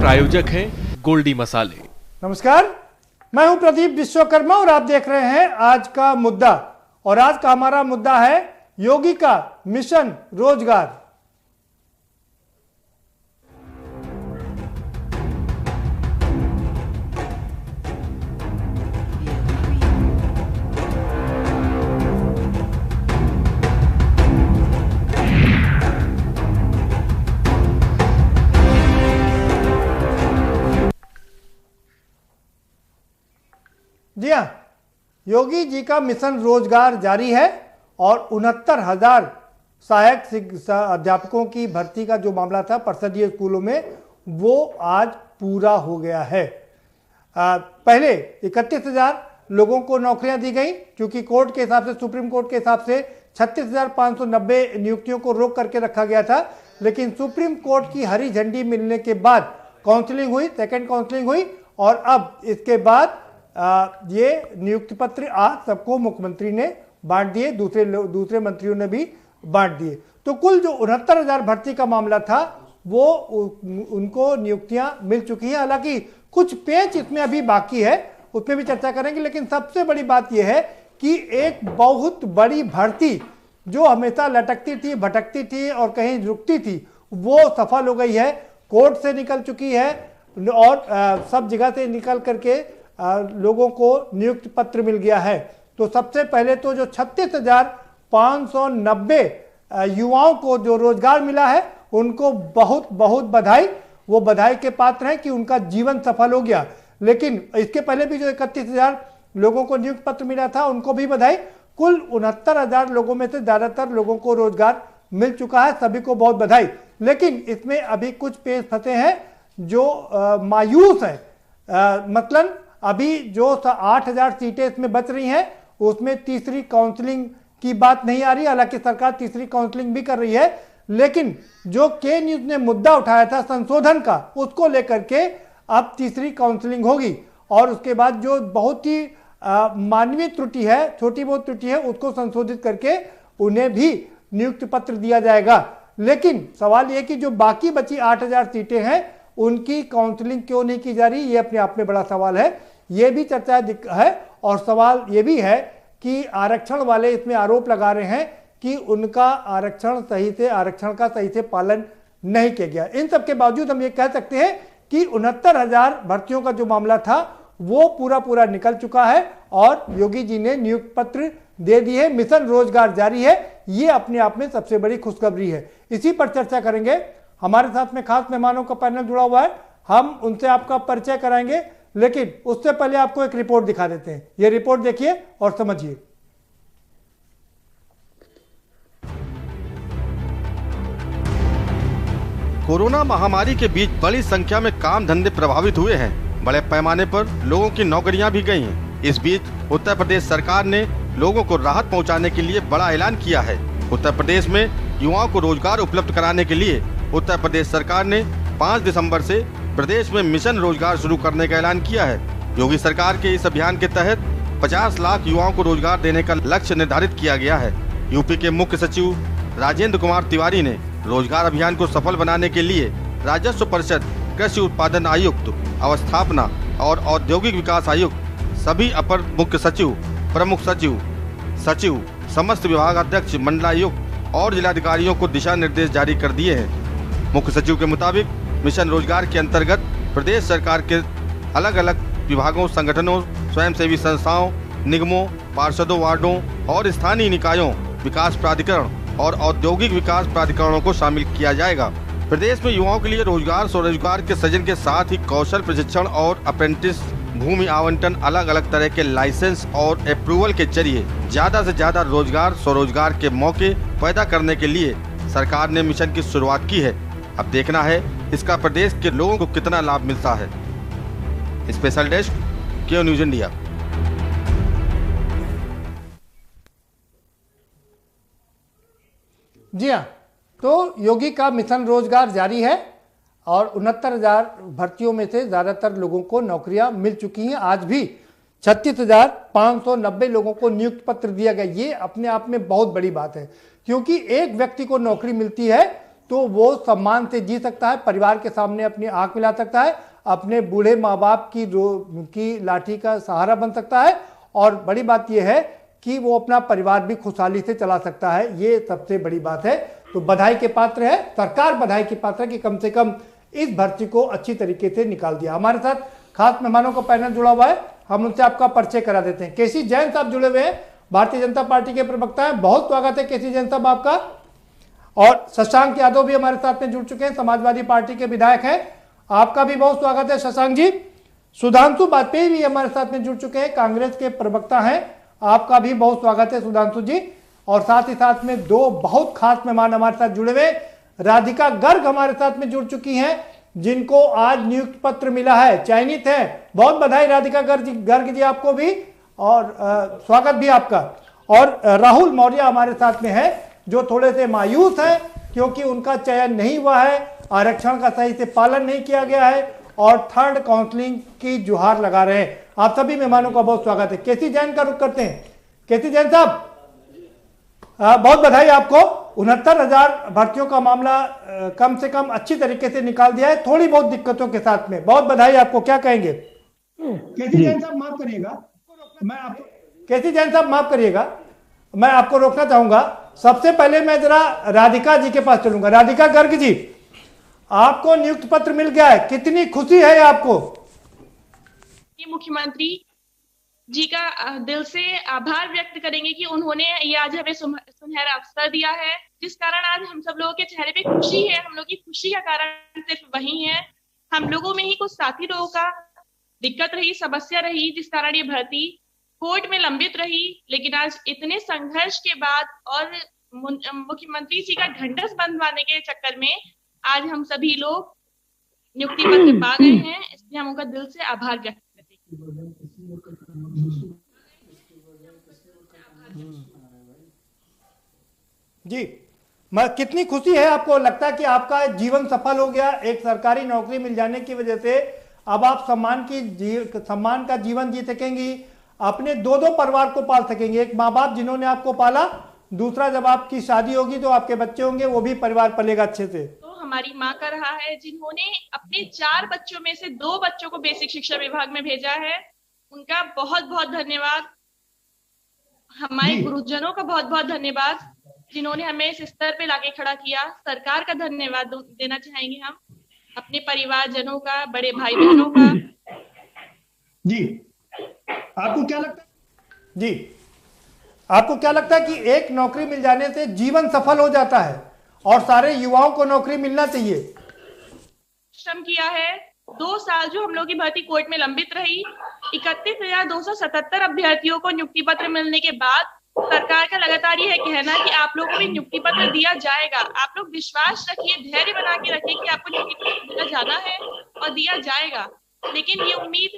प्रायोजक हैं गोल्डी मसाले। नमस्कार, मैं हूं प्रदीप विश्वकर्मा और आप देख रहे हैं आज का मुद्दा। और आज का हमारा मुद्दा है योगी का मिशन रोजगार। जी हाँ, योगी जी का मिशन रोजगार जारी है और 69,000 सहायक अध्यापकों की भर्ती का जो मामला था परिषदीय स्कूलों में, वो आज पूरा हो गया है। पहले 31,000 लोगों को नौकरियां दी गई, क्योंकि कोर्ट के हिसाब से, सुप्रीम कोर्ट के हिसाब से 36,590 नियुक्तियों को रोक करके रखा गया था। लेकिन सुप्रीम कोर्ट की हरी झंडी मिलने के बाद काउंसलिंग हुई, सेकेंड काउंसलिंग हुई और अब इसके बाद ये नियुक्ति पत्र आज सबको मुख्यमंत्री ने बांट दिए, दूसरे मंत्रियों ने भी बांट दिए। तो कुल जो 69,000 भर्ती का मामला था वो उनको नियुक्तियां मिल चुकी हैं। हालांकि कुछ पेच इसमें अभी बाकी है, उसमें भी चर्चा करेंगे। लेकिन सबसे बड़ी बात यह है कि एक बहुत बड़ी भर्ती जो हमेशा लटकती थी, भटकती थी और कहीं रुकती थी, वो सफल हो गई है, कोर्ट से निकल चुकी है और सब जगह से निकल करके लोगों को नियुक्ति पत्र मिल गया है। तो सबसे पहले तो जो 36,590 युवाओं को जो रोजगार मिला है, उनको बहुत बहुत बधाई। वो बधाई के पात्र हैं कि उनका जीवन सफल हो गया। लेकिन इसके पहले भी जो 31,000 लोगों को नियुक्ति पत्र मिला था, उनको भी बधाई। कुल 69,000 लोगों में से ज्यादातर लोगों को रोजगार मिल चुका है, सभी को बहुत बधाई। लेकिन इसमें अभी कुछ पेच फंसे हैं जो मायूस है। मतलब अभी जो 8,000 सीटें इसमें बच रही हैं, उसमें तीसरी काउंसलिंग की बात नहीं आ रही। हालांकि सरकार तीसरी काउंसलिंग भी कर रही है, लेकिन जो के न्यूज ने मुद्दा उठाया था संशोधन का, उसको लेकर के अब तीसरी काउंसलिंग होगी और उसके बाद जो बहुत ही मानवीय त्रुटि है, छोटी बहुत त्रुटि है, उसको संशोधित करके उन्हें भी नियुक्ति पत्र दिया जाएगा। लेकिन सवाल यह कि जो बाकी बची 8,000 सीटें हैं, उनकी काउंसलिंग क्यों नहीं की जा रही, ये अपने आप में बड़ा सवाल है। ये भी चर्चा है और सवाल ये भी है कि आरक्षण वाले इसमें आरोप लगा रहे हैं कि उनका आरक्षण का सही से पालन नहीं किया गया। इन सब के बावजूद हम ये कह सकते हैं कि 69,000 भर्तियों का जो मामला था वो पूरा निकल चुका है और योगी जी ने नियुक्ति पत्र दे दिए। मिशन रोजगार जारी है, ये अपने आप में सबसे बड़ी खुशखबरी है। इसी पर चर्चा करेंगे। हमारे साथ में खास मेहमानों का पैनल जुड़ा हुआ है, हम उनसे आपका परिचय कराएंगे। लेकिन उससे पहले आपको एक रिपोर्ट दिखा देते हैं। यह रिपोर्ट देखिए और समझिए। कोरोना महामारी के बीच बड़ी संख्या में काम धंधे प्रभावित हुए हैं। बड़े पैमाने पर लोगों की नौकरियां भी गई हैं। इस बीच उत्तर प्रदेश सरकार ने लोगों को राहत पहुंचाने के लिए बड़ा ऐलान किया है। उत्तर प्रदेश में युवाओं को रोजगार उपलब्ध कराने के लिए उत्तर प्रदेश सरकार ने 5 दिसंबर से प्रदेश में मिशन रोजगार शुरू करने का ऐलान किया है। योगी सरकार के इस अभियान के तहत 50 लाख युवाओं को रोजगार देने का लक्ष्य निर्धारित किया गया है। यूपी के मुख्य सचिव राजेंद्र कुमार तिवारी ने रोजगार अभियान को सफल बनाने के लिए राजस्व परिषद, कृषि उत्पादन आयुक्त, अवस्थापना और औद्योगिक विकास आयुक्त, सभी अपर मुख्य सचिव, प्रमुख सचिव, समस्त विभागाध्यक्ष, मंडलायुक्त और जिलाधिकारियों को दिशा निर्देश जारी कर दिए हैं। मुख्य सचिव के मुताबिक मिशन रोजगार के अंतर्गत प्रदेश सरकार के अलग अलग विभागों, संगठनों, स्वयंसेवी संस्थाओं, निगमों, पार्षदों, वार्डों और स्थानीय निकायों, विकास प्राधिकरण और औद्योगिक विकास प्राधिकरणों को शामिल किया जाएगा। प्रदेश में युवाओं के लिए रोजगार, स्वरोजगार के सृजन के साथ ही कौशल प्रशिक्षण और अप्रेंटिस, भूमि आवंटन, अलग अलग तरह के लाइसेंस और अप्रूवल के जरिए ज्यादा से ज्यादा रोजगार, स्वरोजगार के मौके पैदा करने के लिए सरकार ने मिशन की शुरुआत की है। अब देखना है इसका प्रदेश के लोगों को कितना लाभ मिलता है। स्पेशल डेस्क, के न्यूज इंडिया। जी हाँ, तो योगी का मिशन रोजगार जारी है और 69,000 भर्तियों में से ज्यादातर लोगों को नौकरियां मिल चुकी हैं। आज भी 36,590 लोगों को नियुक्ति पत्र दिया गया। ये अपने आप में बहुत बड़ी बात है, क्योंकि एक व्यक्ति को नौकरी मिलती है तो वो सम्मान से जी सकता है, परिवार के सामने अपनी आंख मिला सकता है, अपने बूढ़े माँ बाप की लाठी का सहारा बन सकता है, और बड़ी बात यह है कि वो अपना परिवार भी खुशहाली से चला सकता है। ये सबसे बड़ी बात है। तो बधाई के पात्र है, सरकार बधाई के पात्र है कि कम से कम इस भर्ती को अच्छी तरीके से निकाल दिया। हमारे साथ खास मेहमानों का पैनल जुड़ा हुआ है, हम उनसे आपका परिचय करा देते हैं। केसी जैन साहब जुड़े हुए हैं, भारतीय जनता पार्टी के प्रवक्ता हैं। बहुत स्वागत है केसी जैन साहब आपका। और शशांक यादव भी हमारे साथ में जुड़ चुके हैं, समाजवादी पार्टी के विधायक हैं, आपका भी बहुत स्वागत है शशांक जी। सुधांशु वाजपेयी भी हमारे साथ में जुड़ चुके हैं, कांग्रेस के प्रवक्ता हैं, आपका भी बहुत स्वागत है सुधांशु जी। और साथ ही साथ में दो बहुत खास मेहमान हमारे साथ जुड़े हुए, राधिका गर्ग हमारे साथ में जुड़ चुकी हैं, जिनको आज नियुक्ति पत्र मिला है, चयनित है। बहुत बधाई राधिका गर्ग जी आपको भी, और स्वागत भी आपका। और राहुल मौर्य हमारे साथ में है, जो थोड़े से मायूस हैं क्योंकि उनका चयन नहीं हुआ है, आरक्षण का सही से पालन नहीं किया गया है, और थर्ड काउंसलिंग की जुहार लगा रहे हैं। आप सभी मेहमानों का बहुत स्वागत है। केसी जैन का रुख करते हैं। केसी जैन साहब, बहुत बधाई आपको। 69,000 भर्तियों का मामला कम से कम अच्छी तरीके से निकाल दिया है, थोड़ी बहुत दिक्कतों के साथ में। बहुत बधाई आपको, क्या कहेंगे? केसी जैन साहब माफ करिएगा, केसी जैन साहब माफ करिएगा, मैं आपको रोकना चाहूंगा। सबसे पहले मैं जरा राधिका जी के पास चलूंगा। राधिका गर्ग जी, आपको नियुक्ति पत्र मिल गया है, कितनी खुशी है आपको? मुख्यमंत्री जी का दिल से आभार व्यक्त करेंगे कि उन्होंने ये आज हमें सुनहरा अवसर दिया है, जिस कारण आज हम सब लोगों के चेहरे पे खुशी है। हम लोग की खुशी का कारण सिर्फ वही है, हम लोगों में ही कुछ साथी लोगों का दिक्कत रही, समस्या रही, जिस कारण ये भर्ती कोर्ट में लंबित रही। लेकिन आज इतने संघर्ष के बाद और मुख्यमंत्री जी का ढंढस बंधवाने के चक्कर में आज हम सभी लोग नियुक्ति पत्र पा गए हैं, इसलिए हम उनका दिल से आभार व्यक्त करते हैं। जी, कितनी खुशी है आपको? लगता है कि आपका जीवन सफल हो गया, एक सरकारी नौकरी मिल जाने की वजह से अब आप सम्मान का जीवन जी सकेंगी, अपने दो परिवार को पाल सकेंगे। एक माँ बाप जिन्होंने आपको पाला, दूसरा जब आपकी शादी होगी तो आपके बच्चे होंगे, वो भी परिवार पलेगा अच्छे से। तो हमारी माँ का रहा है, जिन्होंने अपने 4 बच्चों में से 2 बच्चों को बेसिक शिक्षा विभाग में भेजा है, उनका बहुत बहुत धन्यवाद। हमारे गुरुजनों का बहुत बहुत धन्यवाद, जिन्होंने हमें इस स्तर पे लाके खड़ा किया। सरकार का धन्यवाद देना चाहेंगे हम, अपने परिवारजनों का, बड़े भाई बहनों का। जी, आपको क्या लगता है? जी, आपको क्या लगता है कि एक नौकरी मिल जाने से जीवन सफल हो जाता है और सारे युवाओं को नौकरी मिलना चाहिए? श्रम किया है, 2 साल जो हम लोग की भर्ती कोर्ट में लंबित रही, 31,277 अभ्यर्थियों को नियुक्ति पत्र मिलने के बाद सरकार का लगातार ये है कहना कि आप लोगों को भी नियुक्ति पत्र दिया जाएगा। आप लोग विश्वास रखिए, धैर्य बना के रखिए कि आपको नियुक्ति पत्र दिया जाना है और दिया जाएगा। लेकिन ये उम्मीद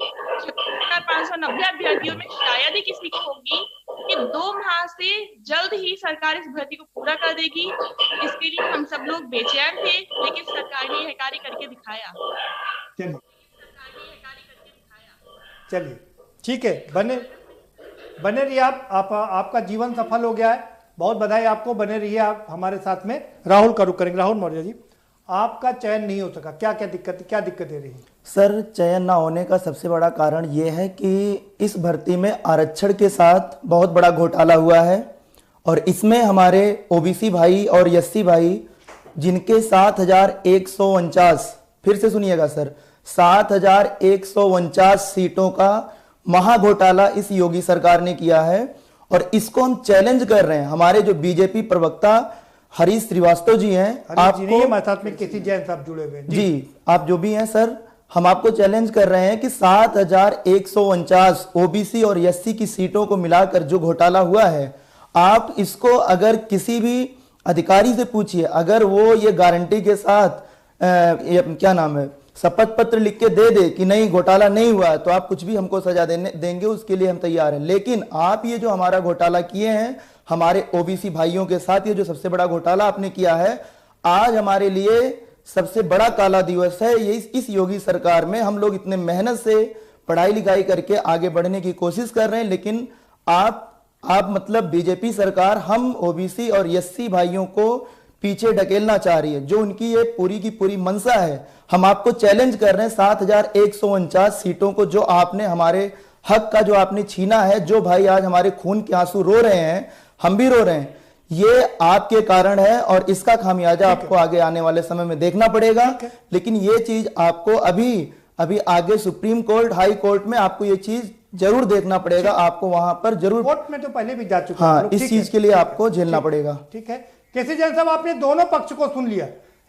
590 अभ्यर्थियों में शायद ही किसी को होगी कि 2 माह से जल्द ही सरकार इस भर्ती को पूरा कर देगी। इसके लिए हम सब लोग बेचैन थे, लेकिन सरकार ने यह कार्य करके दिखाया। चलिए ठीक है, बने रहिए आपका जीवन सफल हो गया है, बहुत बधाई आपको, बने रहिए आप हमारे साथ में। राहुल का रुख करेंगे। राहुल मौर्य जी, आपका चयन नहीं हो सका, क्या दिक्कत रही? सर, चयन ना होने का सबसे बड़ा कारण ये है कि इस भर्ती में आरक्षण के साथ बहुत बड़ा घोटाला हुआ है, और इसमें हमारे ओबीसी भाई और एससी भाई, जिनके 7,149, फिर से सुनिएगा सर, 7,149 सीटों का महा घोटाला इस योगी सरकार ने किया है, और इसको हम चैलेंज कर रहे हैं। हमारे जो बीजेपी प्रवक्ता हरीश श्रीवास्तव जी हैं, आपको में केसी जैन साहब जुड़े हुए हैं जी, आप जो भी हैं सर, हम आपको चैलेंज कर रहे हैं कि 7,149 ओबीसी और एससी की सीटों को मिलाकर जो घोटाला हुआ है, आप इसको अगर किसी भी अधिकारी से पूछिए, अगर वो ये गारंटी के साथ क्या नाम है, शपथ पत्र लिख के दे कि नहीं घोटाला नहीं हुआ, तो आप कुछ भी हमको सजा देंगे, उसके लिए हम तैयार हैं। लेकिन आप ये जो हमारा घोटाला किए हैं हमारे ओबीसी भाइयों के साथ, ये जो सबसे बड़ा घोटाला आपने किया है, आज हमारे लिए सबसे बड़ा काला दिवस है। ये इस योगी सरकार में हम लोग इतने मेहनत से पढ़ाई लिखाई करके आगे बढ़ने की कोशिश कर रहे हैं, लेकिन आप मतलब बीजेपी सरकार हम ओबीसी और एससी भाइयों को पीछे ढकेलना चाह रही है, जो उनकी ये पूरी की पूरी मंशा है। हम आपको चैलेंज कर रहे हैं 7,149 सीटों को जो आपने हमारे हक का जो आपने छीना है, जो भाई आज हमारे खून के आंसू रो रहे हैं, हम भी रो रहे हैं, ये आपके कारण है और इसका खामियाजा आपको आगे आने वाले समय में देखना पड़ेगा। लेकिन ये चीज आपको अभी आगे सुप्रीम कोर्ट, हाई कोर्ट में आपको ये चीज जरूर देखना पड़ेगा, आपको वहां पर जरूर, कोर्ट में तो पहले भी जा चुका हाँ, इस चीज के लिए आपको झेलना पड़ेगा। ठीक है केसी जैन साहब, आपने दोनों पक्ष को सुन लिया।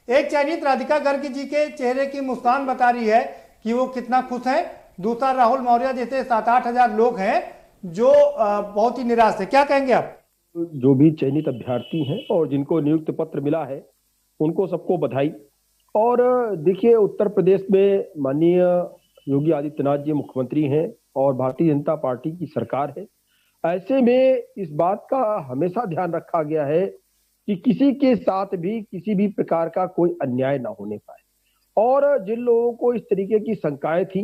एक चयनित राधिका गर्ग जी के चेहरे की मुस्कान बता रही है कि वो कितना खुश है, दूसरा राहुल मौर्य जैसे 7-8 हजार लोग हैं जो बहुत ही निराश है। क्या कहेंगे आप? जो भी चयनित अभ्यर्थी हैं और जिनको नियुक्त पत्र मिला है उनको सबको बधाई। और देखिए, उत्तर प्रदेश में माननीय योगी आदित्यनाथ जी मुख्यमंत्री हैं और भारतीय जनता पार्टी की सरकार है। ऐसे में इस बात का हमेशा ध्यान रखा गया है कि किसी के साथ भी किसी भी प्रकार का कोई अन्याय ना होने पाए। और जिन लोगों को इस तरीके की शंकाएं थी,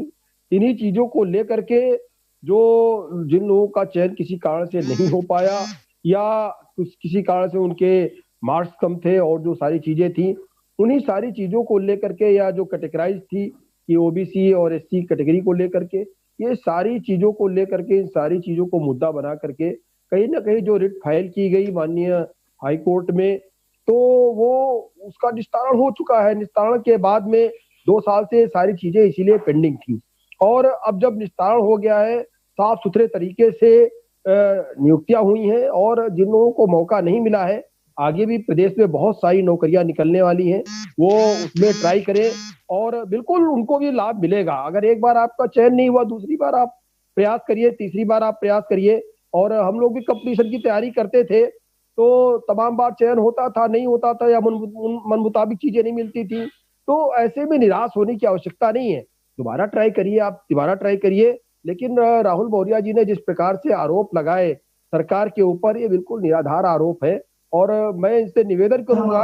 इन्हीं चीजों को लेकर के जिन लोगों का चयन किसी कारण से नहीं हो पाया या किसी कारण से उनके मार्क्स कम थे और जो सारी चीजें थी, उन्हीं सारी चीजों को लेकर के, या जो कैटेगराइज थी कि ओबीसी और एससी कैटेगरी को लेकर के, ये सारी चीजों को लेकर के, इन सारी चीजों को मुद्दा बना करके कहीं ना कहीं जो रिट फाइल की गई माननीय हाई कोर्ट में, तो वो उसका निस्तारण हो चुका है। निस्तारण के बाद में 2 साल से सारी चीजें इसीलिए पेंडिंग थी, और अब जब निस्तारण हो गया है, साफ सुथरे तरीके से नियुक्तियां हुई हैं, और जिन लोगों को मौका नहीं मिला है, आगे भी प्रदेश में बहुत सारी नौकरियां निकलने वाली हैं, वो उसमें ट्राई करें और बिल्कुल उनको भी लाभ मिलेगा। अगर एक बार आपका चयन नहीं हुआ, दूसरी बार आप प्रयास करिए, तीसरी बार आप प्रयास करिए। और हम लोग भी कंपटीशन की तैयारी करते थे, तो तमाम बार चयन होता था, नहीं होता था, या मन मुताबिक चीजें नहीं मिलती थी, तो ऐसे में निराश होने की आवश्यकता नहीं है। दोबारा ट्राई करिए, आप दोबारा ट्राई करिए। लेकिन राहुल मौर्य जी ने जिस प्रकार से आरोप लगाए सरकार के ऊपर, ये बिल्कुल निराधार आरोप है। और मैं इनसे निवेदन करूंगा,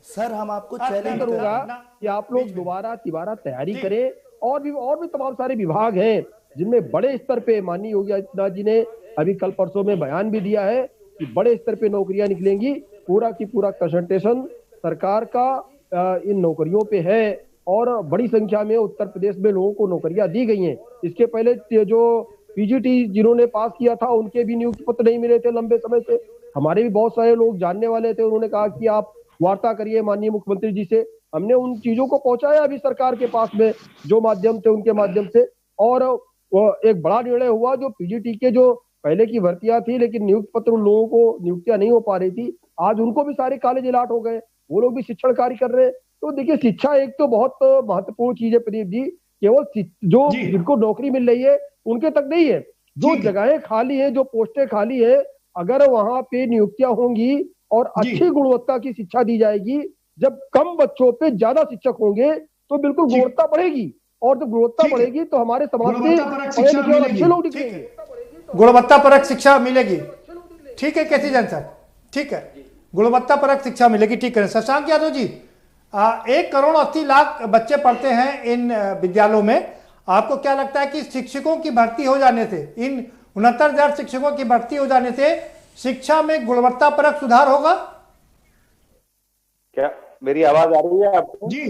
सर हम आपको चैलेंज करूंगा कि आप लोग दोबारा तैयारी करें। और भी तमाम सारे विभाग हैं जिनमें बड़े स्तर पे माननीय योगी आदित्यनाथ जी ने अभी कल परसों में बयान भी दिया है कि बड़े स्तर पे नौकरियां निकलेंगी। पूरा की पूरा कंसंट्रेशन सरकार का इन नौकरियों पे है, और बड़ी संख्या में उत्तर प्रदेश में लोगों को नौकरियां दी गई हैं। इसके पहले जो पीजीटी जिन्होंने पास किया था, उनके भी नियुक्ति पत्र नहीं मिले थे लंबे समय से। हमारे भी बहुत सारे लोग जानने वाले थे, उन्होंने कहा कि आप वार्ता करिए माननीय मुख्यमंत्री जी से। हमने उन चीजों को पहुंचाया अभी सरकार के पास में, जो माध्यम थे उनके माध्यम से। और एक बड़ा निर्णय हुआ, जो पीजीटी के जो पहले की भर्तियां थी लेकिन नियुक्ति पत्र उन लोगों को नियुक्तियां नहीं हो पा रही थी, आज उनको भी सारे कॉलेज अलाट हो गए, वो लोग भी शिक्षण कार्य कर रहे हैं। तो देखिए, शिक्षा एक तो बहुत महत्वपूर्ण चीज है प्रदीप जी। केवल जो जिनको नौकरी मिल रही है उनके तक नहीं है, जो जगहें खाली है, जो पोस्टें खाली है, अगर वहां पे नियुक्तियां होंगी और अच्छी गुणवत्ता की शिक्षा दी जाएगी, जब कम बच्चों पे ज्यादा शिक्षक होंगे तो बिल्कुल गुणवत्ता बढ़ेगी। और जब गुणवत्ता बढ़ेगी तो हमारे समाज में अच्छे लोग निकलेंगे, गुणवत्ता परक शिक्षा मिलेगी। ठीक है केसी जैन साहब, ठीक है, गुणवत्ता परक शिक्षा मिलेगी। ठीक है शशांक यादव जी, 1,80,00,000 बच्चे पढ़ते हैं इन विद्यालयों में। आपको क्या लगता है कि शिक्षकों की भर्ती हो जाने से, इन 69,000 शिक्षकों की भर्ती हो जाने से शिक्षा में गुणवत्ता परक सुधार होगा? क्या मेरी आवाज आ रही है आपको? जी,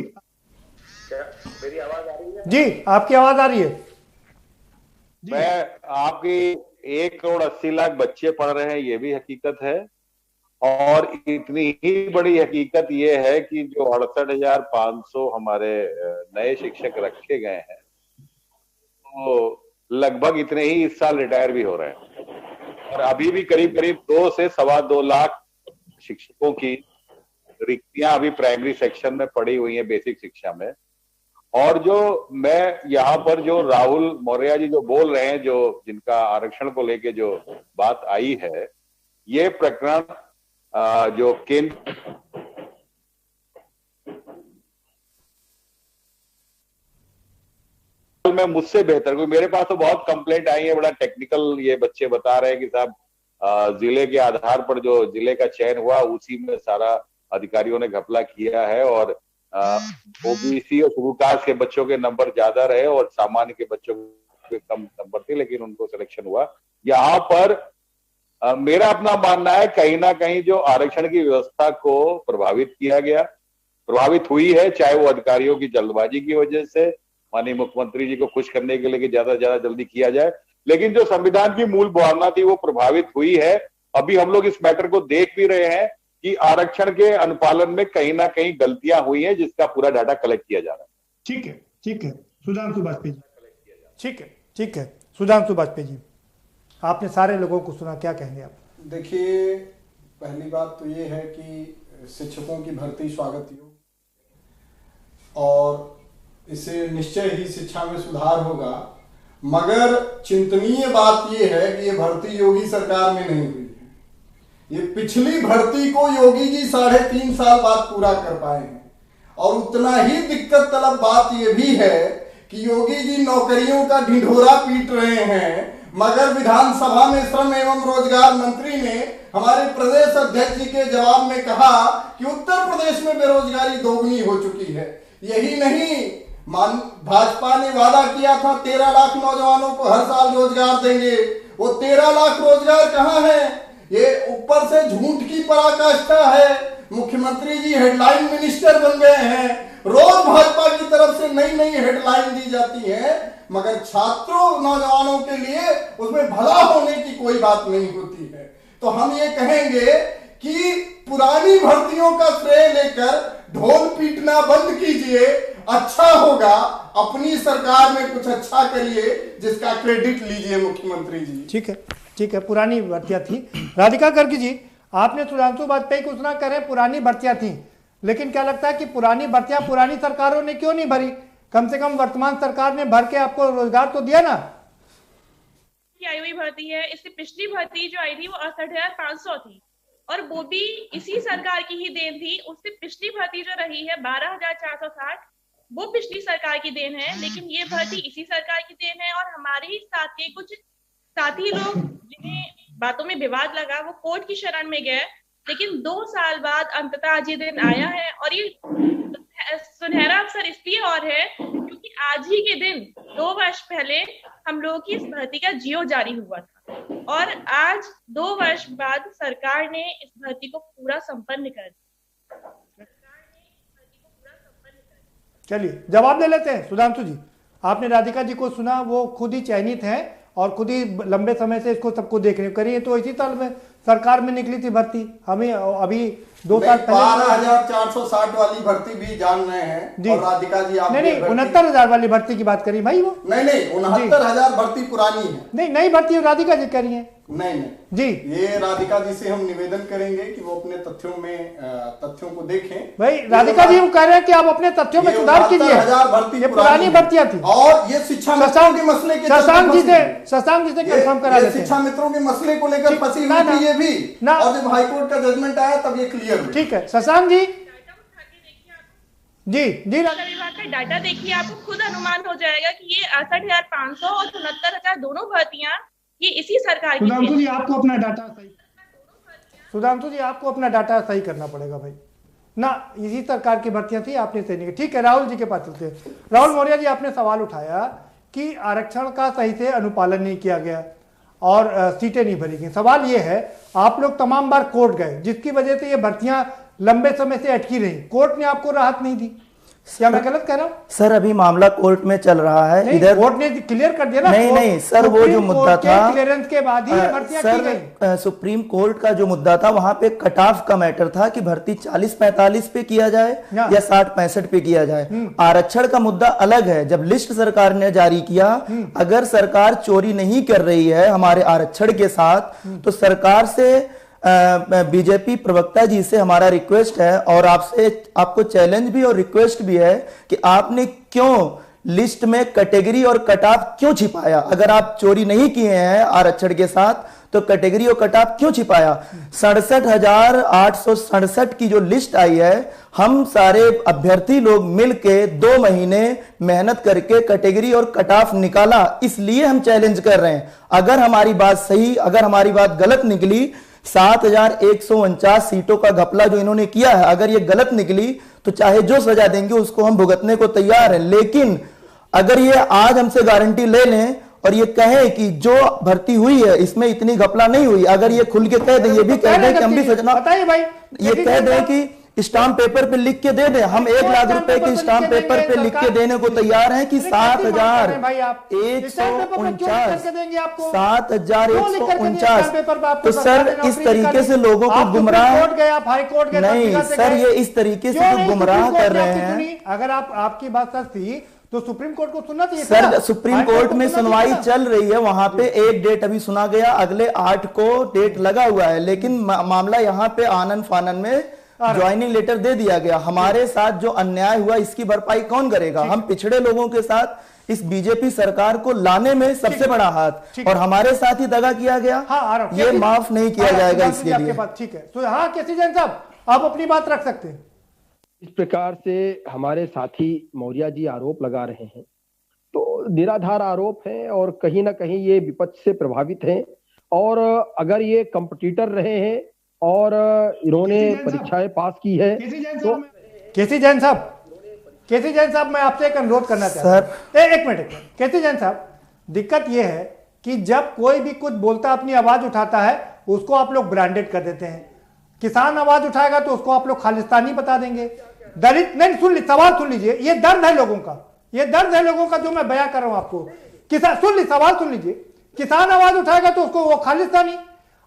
क्या मेरी आवाज आ रही है? जी आपकी आवाज आ रही है। मैं आपकी 1,80,00,000 बच्चे पढ़ रहे हैं, ये भी हकीकत है। और इतनी ही बड़ी हकीकत ये है कि जो 68,500 हमारे नए शिक्षक रखे गए हैं, तो लगभग इतने ही इस साल रिटायर भी हो रहे हैं। और अभी भी करीब 2 से 2.25 लाख शिक्षकों की रिक्तियां अभी प्राइमरी सेक्शन में पड़ी हुई हैं, बेसिक शिक्षा में। और जो मैं यहाँ पर जो राहुल मौर्य जी जो बोल रहे हैं, जो जिनका आरक्षण को लेके जो बात आई है, ये प्रकरण जो केंद्र में मुझसे बेहतर, क्योंकि मेरे पास तो बहुत कंप्लेंट आई है, बड़ा टेक्निकल ये बच्चे बता रहे हैं कि साहब जिले के आधार पर जो जिले का चयन हुआ उसी में सारा अधिकारियों ने घपला किया है, और ओबीसी और शेड्यूल कास्ट के बच्चों के नंबर ज्यादा रहे और सामान्य के बच्चों के कम नंबर थे, लेकिन उनको सिलेक्शन हुआ। यहाँ पर मेरा अपना मानना है कहीं ना कहीं जो आरक्षण की व्यवस्था को प्रभावित किया गया, प्रभावित हुई है, चाहे वो अधिकारियों की जल्दबाजी की वजह से, माननीय मुख्यमंत्री जी को खुश करने के लिए कि ज्यादा से ज्यादा जल्दी किया जाए, लेकिन जो संविधान की मूल भावना थी वो प्रभावित हुई है। अभी हम लोग इस मैटर को देख भी रहे हैं कि आरक्षण के अनुपालन में कहीं ना कहीं गलतियां हुई हैं, जिसका पूरा डाटा कलेक्ट किया जा रहा है। ठीक है सुधांशु वाजपेयी जी, ठीक है सुधांशु वाजपेयी जी, आपने सारे लोगों को सुना, क्या कहेंगे आप? देखिए, पहली बात तो ये है कि शिक्षकों की भर्ती स्वागत योग्य और इससे निश्चय ही शिक्षा में सुधार होगा, मगर चिंतनीय बात यह है कि ये भर्ती योगी सरकार में नहीं हुई है। ये पिछली भर्ती को योगी जी 3.5 साल बाद पूरा कर पाए हैं। और उतना ही दिक्कत तलब बात यह भी है कि योगी जी नौकरियों का ढिंढोरा पीट रहे हैं, मगर विधानसभा में श्रम एवं रोजगार मंत्री ने हमारे प्रदेश अध्यक्ष जी के जवाब में कहा कि उत्तर प्रदेश में बेरोजगारी दोगुनी हो चुकी है। यही नहीं, भाजपा ने वादा किया था 13 लाख नौजवानों को हर साल रोजगार देंगे, वो 13 लाख रोजगार कहां है? ये ऊपर से झूठ की पराकाष्ठा है। मुख्यमंत्री जी हेडलाइन मिनिस्टर बन गए हैं, रोज भाजपा की तरफ से नई नई हेडलाइन दी जाती है, मगर छात्रों नौजवानों के लिए उसमें भला होने की कोई बात नहीं होती है। तो हम ये कहेंगे कि पुरानी भर्तियों का श्रेय लेकर ढोल पीटना बंद कीजिए, अच्छा होगा, अपनी सरकार में कुछ अच्छा करिए जिसका क्रेडिट लीजिए मुख्यमंत्री जी। ठीक है, पुरानी भर्तियां थी। राधिका गर्ग जी, आपने सुधांशु वाजपेयी को सुना, करें पुरानी भर्तियां थी, लेकिन क्या लगता है कि पुरानी भर्तियां पुरानी सरकारों ने क्यों नहीं भरी? कम से कम वर्तमान सरकार ने भर के आपको रोजगार तो दिया ना। आई हुई भर्ती है, इससे पिछली भर्ती जो आई थी वो 68,500 थी और वो भी इसी सरकार की ही देन थी। उससे पिछली भर्ती जो रही है 12,460 वो पिछली सरकार की देन है, लेकिन ये भर्ती इसी सरकार की देन है। और हमारे ही साथ के कुछ साथी लोग जिन्हें बातों में विवाद लगा वो कोर्ट की शरण में गए, लेकिन 2 साल बाद अंततः आज ये दिन आया है। और ये सुनहरा अवसर इसलिए और है क्योंकि आज ही के दिन 2 वर्ष पहले हम लोगों की इस भर्ती का जियो जारी हुआ था और आज 2 वर्ष बाद सरकार ने इस भर्ती को पूरा संपन्न कर दिया। चलिए जवाब ले लेते हैं। सुधांशु जी, आपने राधिका जी को सुना, वो खुद ही चयनित हैं और खुद ही लंबे समय से इसको सबको देख रहे करिए। तो इसी साल में सरकार में निकली थी भर्ती, हमें अभी 2 साल पहले 12,460 वाली भर्ती भी जान रहे हैं। और राधिका जी आप नहीं 69,000 वाली भर्ती की बात करी भाई, वो नहीं 69,000 भर्ती पुरानी है, नहीं नई भर्ती राधिका जी कह रही है। नहीं जी, ये राधिका जी से हम निवेदन करेंगे कि वो अपने तथ्यों को देखें। भाई राधिका जी हम कह रहे हैं कि आप अपने तथ्यों में सुधार कीजिए। भर्ती ये पुरानी भर्तियां थी और ये शिक्षा मित्रों के मसले के शशांक जी से कंफर्म करा देते हैं। शिक्षा मित्रों के मसले को लेकर फंसी हुई थी ये भी, और जब हाईकोर्ट का जजमेंट आया तब ये क्लियर हुआ। ठीक है शशांक जी, जी विभाग का डाटा देखिए, आपको खुद अनुमान हो जाएगा कि ये 68,500 और 69,000 दोनों भर्तियां ये इसी सरकार की। सुधांशु जी आपको अपना डाटा सही करना पड़ेगा भाई ना, इसी सरकार की भर्तियां थी, आपने सही नहीं। ठीक है, राहुल जी के पास चलते हैं। राहुल मौर्य जी, आपने सवाल उठाया कि आरक्षण का सही से अनुपालन नहीं किया गया और सीटें नहीं भरी गई। सवाल ये है, आप लोग तमाम बार कोर्ट गए जिसकी वजह से ये भर्तियां लंबे समय से अटकी रही, कोर्ट ने आपको राहत नहीं दी, क्या मैं गलत कह रहा हूं? सर अभी मामला कोर्ट में चल रहा है, इधर कोर्ट ने क्लियर कर दिया ना। नहीं सर, वो जो मुद्दा था क्लियरेंस के बाद ही भर्तियां की गई। सुप्रीम कोर्ट का जो मुद्दा था वहां पे कट ऑफ का मैटर था कि भर्ती 40-45 पे किया जाए या 60-65 पे किया जाए। आरक्षण का मुद्दा अलग है। जब लिस्ट सरकार ने जारी किया, अगर सरकार चोरी नहीं कर रही है हमारे आरक्षण के साथ, तो सरकार से बीजेपी प्रवक्ता जी से हमारा रिक्वेस्ट है और आपको चैलेंज भी और रिक्वेस्ट भी है कि आपने क्यों लिस्ट में कैटेगरी और कट ऑफ क्यों छिपाया? अगर आप चोरी नहीं किए हैं आरक्षण के साथ तो कैटेगरी और कट ऑफ क्यों छिपाया? 67,867 की जो लिस्ट आई है, हम सारे अभ्यर्थी लोग मिलके 2 महीने मेहनत करके कैटेगरी और कट ऑफ निकाला, इसलिए हम चैलेंज कर रहे हैं। अगर हमारी बात सही, अगर हमारी बात गलत निकली, 7,149 सीटों का घपला जो इन्होंने किया है, अगर ये गलत निकली तो चाहे जो सजा देंगे उसको हम भुगतने को तैयार हैं। लेकिन अगर ये आज हमसे गारंटी ले लें और ये कहे कि जो भर्ती हुई है इसमें इतनी घपला नहीं हुई, अगर ये खुल के कह दे, ये भी कह दे कि हम भी सजना, बताइए भाई, ये कह दे कि स्टाम्प पेपर पे लिख के दे दे, हम 1 लाख रुपए के स्टाम्प पेपर पे लिख के देने को तैयार हैं कि 7,149 7,149। तो सर इस तरीके से लोगों को गुमराह, नहीं सर ये इस तरीके से जो गुमराह कर रहे हैं। अगर आपकी बात सच थी तो सुप्रीम कोर्ट को सुनना चाहिए सर। सुप्रीम कोर्ट में सुनवाई चल रही है, वहां पे एक डेट अभी सुना गया, अगले 8 को डेट लगा हुआ है, लेकिन मामला यहाँ पे आनन फानन में ज्वाइनिंग लेटर दे दिया गया। हमारे साथ जो अन्याय हुआ इसकी भरपाई कौन करेगा? हम पिछड़े लोगों के साथ इस बीजेपी सरकार को लाने में सबसे बड़ा हाथ, और हमारे साथ ही दगा किया गया। ये माफ नहीं किया जाएगा इसके लिए। ठीक है, तो हाँ केसी जैन साहब आप अपनी बात रख सकते हैं। इस प्रकार से हमारे साथी मौर्य जी आरोप लगा रहे हैं, तो निराधार आरोप है और कहीं ना कहीं ये विपक्ष से प्रभावित हैं। और अगर ये कंपटीटर रहे हैं और इन्होंने परीक्षाएं पास की है तो केसी जैन साहब मैं आपसे एक अनुरोध करना चाहता हूं। एक मिनट केसी जैन साहब, दिक्कत यह है कि जब कोई भी कुछ बोलता अपनी आवाज उठाता है उसको आप लोग ब्रांडेड कर देते हैं। किसान आवाज उठाएगा तो उसको आप लोग खालिस्तानी बता देंगे। दलित नहीं, सवाल सुन लीजिए, ये दर्द है लोगों का, ये दर्द है लोगों का जो मैं बयां कर रहा हूं आपको। किसान सवाल सुन लीजिए, किसान आवाज उठाएगा तो उसको वो खालिस्तानी,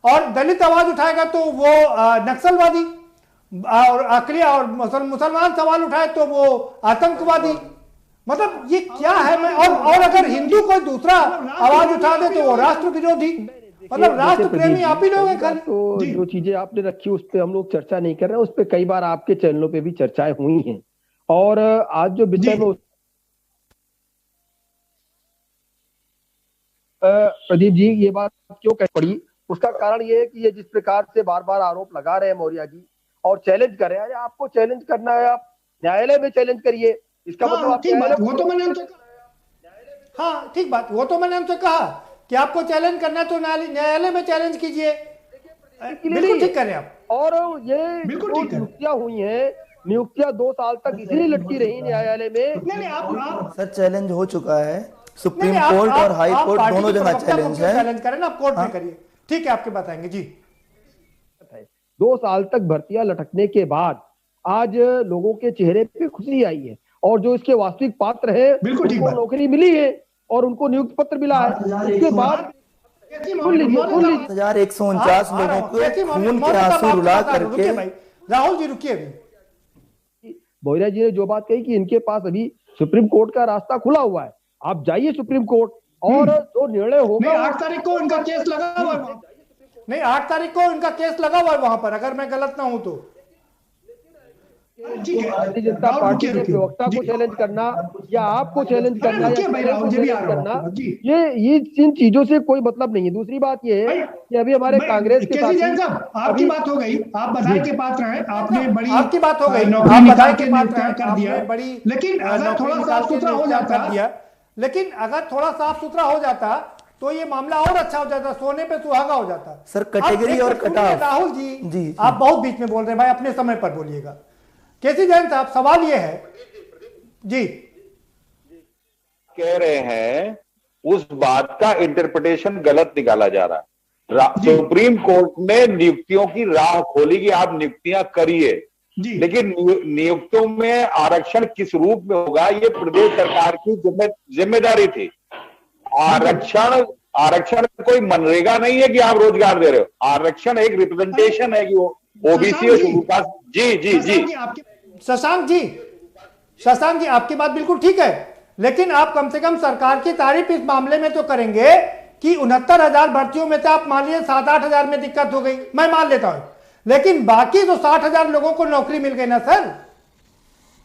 और दलित आवाज उठाएगा तो वो नक्सलवादी, और आखिरी और मुसलमान सवाल उठाए तो वो आतंकवादी। मतलब ये क्या है? मैं और अगर हिंदू कोई दूसरा आवाज उठा दे तो वो राष्ट्र विरोधी, मतलब राष्ट्र प्रेमी आप ही लोग हैं खाली। तो जो चीजें आपने रखी उस पर हम लोग चर्चा नहीं कर रहे हैं, उस पर कई बार आपके चैनलों पे भी चर्चाएं हुई हैं। और आज जो विषय में प्रदीप जी ये बात क्यों कह पड़ी, उसका कारण ये है कि ये जिस प्रकार से बार बार आरोप लगा रहे हैं मौर्य जी और चैलेंज कर रहे हैं, आपको चैलेंज करना है आप न्यायालय में चैलेंज करिए। इसका मतलब हाँ, ठीक बात, वो तो मैंने उनसे कहा कि आपको चैलेंज करना तो न्यायालय में चैलेंज कीजिए। बिल्कुल ठीक कर रहे हैं आप। और ये नियुक्तियां हुई हैं, नियुक्तियां 2 साल तक इसलिए लटकी रही न्यायालय में। नहीं, सर चैलेंज हो चुका है, सुप्रीम कोर्ट और हाई कोर्ट दोनों जगह चैलेंज है। चैलेंज करें ना, आप कोर्ट में करिए। ठीक है, आपके बताएंगे जी। 2 साल तक भर्तियां लटकने के बाद आज लोगों के चेहरे पे खुशी आई है, और जो इसके वास्तविक पात्र है उनको नौकरी मिली है और उनको नियुक्ति पत्र मिला है। उसके बाद 7,149 लोगों को खून के आंसू रुला करके। राहुल जी रुकिए, मौर्य जी ने जो बात कही कि इनके पास अभी सुप्रीम कोर्ट का रास्ता खुला हुआ है, आप जाइए सुप्रीम कोर्ट और जो निर्णय होगा। 8 तारीख को इनका केस लगा हुआ है। नहीं, 8 तारीख को इनका केस लगा हुआ है वहां पर, अगर मैं गलत ना हूं तो। भारतीय जनता पार्टी के प्रवक्ता को चैलेंज करना या आपको चैलेंज करना ये इन चीजों से कोई मतलब नहीं है। दूसरी बात ये है कि अभी हमारे कांग्रेस के आपकी बात हो गई, आप बधाई के पात्र हैं, आपने बड़ी आपकी बात हो गई, आप बधाई के पात्र कर दिया बड़ी, लेकिन अगर थोड़ा साफ सुथरा हो जाता, लेकिन अगर थोड़ा साफ सुथरा हो जाता तो ये मामला और अच्छा हो जाता, सोने पे सुहागा हो जाता। सर कैटेगरी और कटऑफ। राहुल जी आप बहुत बीच में बोल रहे हैं भाई, अपने समय पर बोलिएगा। केसी जैन साहब सवाल ये है जी, कह रहे हैं उस बात का इंटरप्रिटेशन गलत निकाला जा रहा है। सुप्रीम कोर्ट ने नियुक्तियों की राह खोली कि आप नियुक्तियां करिए, लेकिन नियुक्तियों में आरक्षण किस रूप में होगा ये प्रदेश सरकार की जिम्मेदारी थी। आरक्षण कोई मनरेगा नहीं है कि आप रोजगार दे रहे हो। आरक्षण एक रिप्रेजेंटेशन है कि वो ओबीसी और शेड्यूल कास्ट। जी शशांक जी आपकी बात बिल्कुल ठीक है, लेकिन आप कम से कम सरकार की तारीफ इस मामले में तो करेंगे कि 69,000 भर्तियों में से आप मान लीजिए 7-8 हजार में दिक्कत हो गई, मैं मान लेता हूं, लेकिन बाकी तो 60,000 लोगों को नौकरी मिल गई ना सर।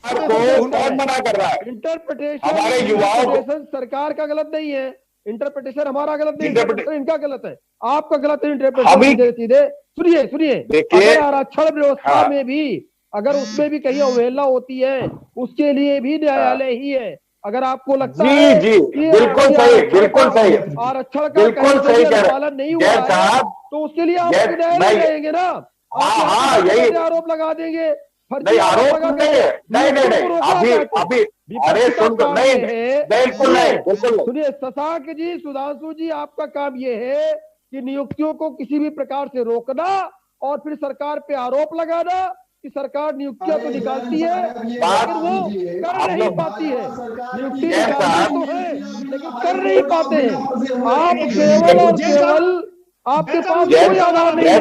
कौन मना कर रहा है? इंटरप्रिटेशन हमारे युवाओं सरकार का गलत नहीं है, इंटरप्रिटेशन हमारा गलत नहीं, इंटरप्रिटेशन इनका गलत है, आपका गलत है इंटरप्रिटेशन। सीधे सुनिए, आरक्षण व्यवस्था में भी अगर उसमें भी कहीं अवहेलना होती है उसके लिए भी न्यायालय ही है। अगर आपको लगता है बिल्कुल सही आरक्षण का पालन नहीं हुआ है तो उसके लिए आप न्यायालय जाएंगे ना, आप आरोप लगा देंगे नहीं, आरोप नहीं है, नहीं नहीं नहीं, अभी अरे सुन, नहीं बिल्कुल नहीं, बिल्कुल नहीं। सुनिए शशांक जी, सुधांशु जी, आपका काम ये है कि नियुक्तियों को किसी भी प्रकार से रोकना और फिर सरकार पे आरोप लगाना कि सरकार नियुक्तियां तो निकालती है लेकिन वो कर नहीं पाती है। नियुक्ति निकालती तो है लेकिन कर नहीं पाते हैं। आप केवल और केवल आपके पास कोई आधार नहीं है।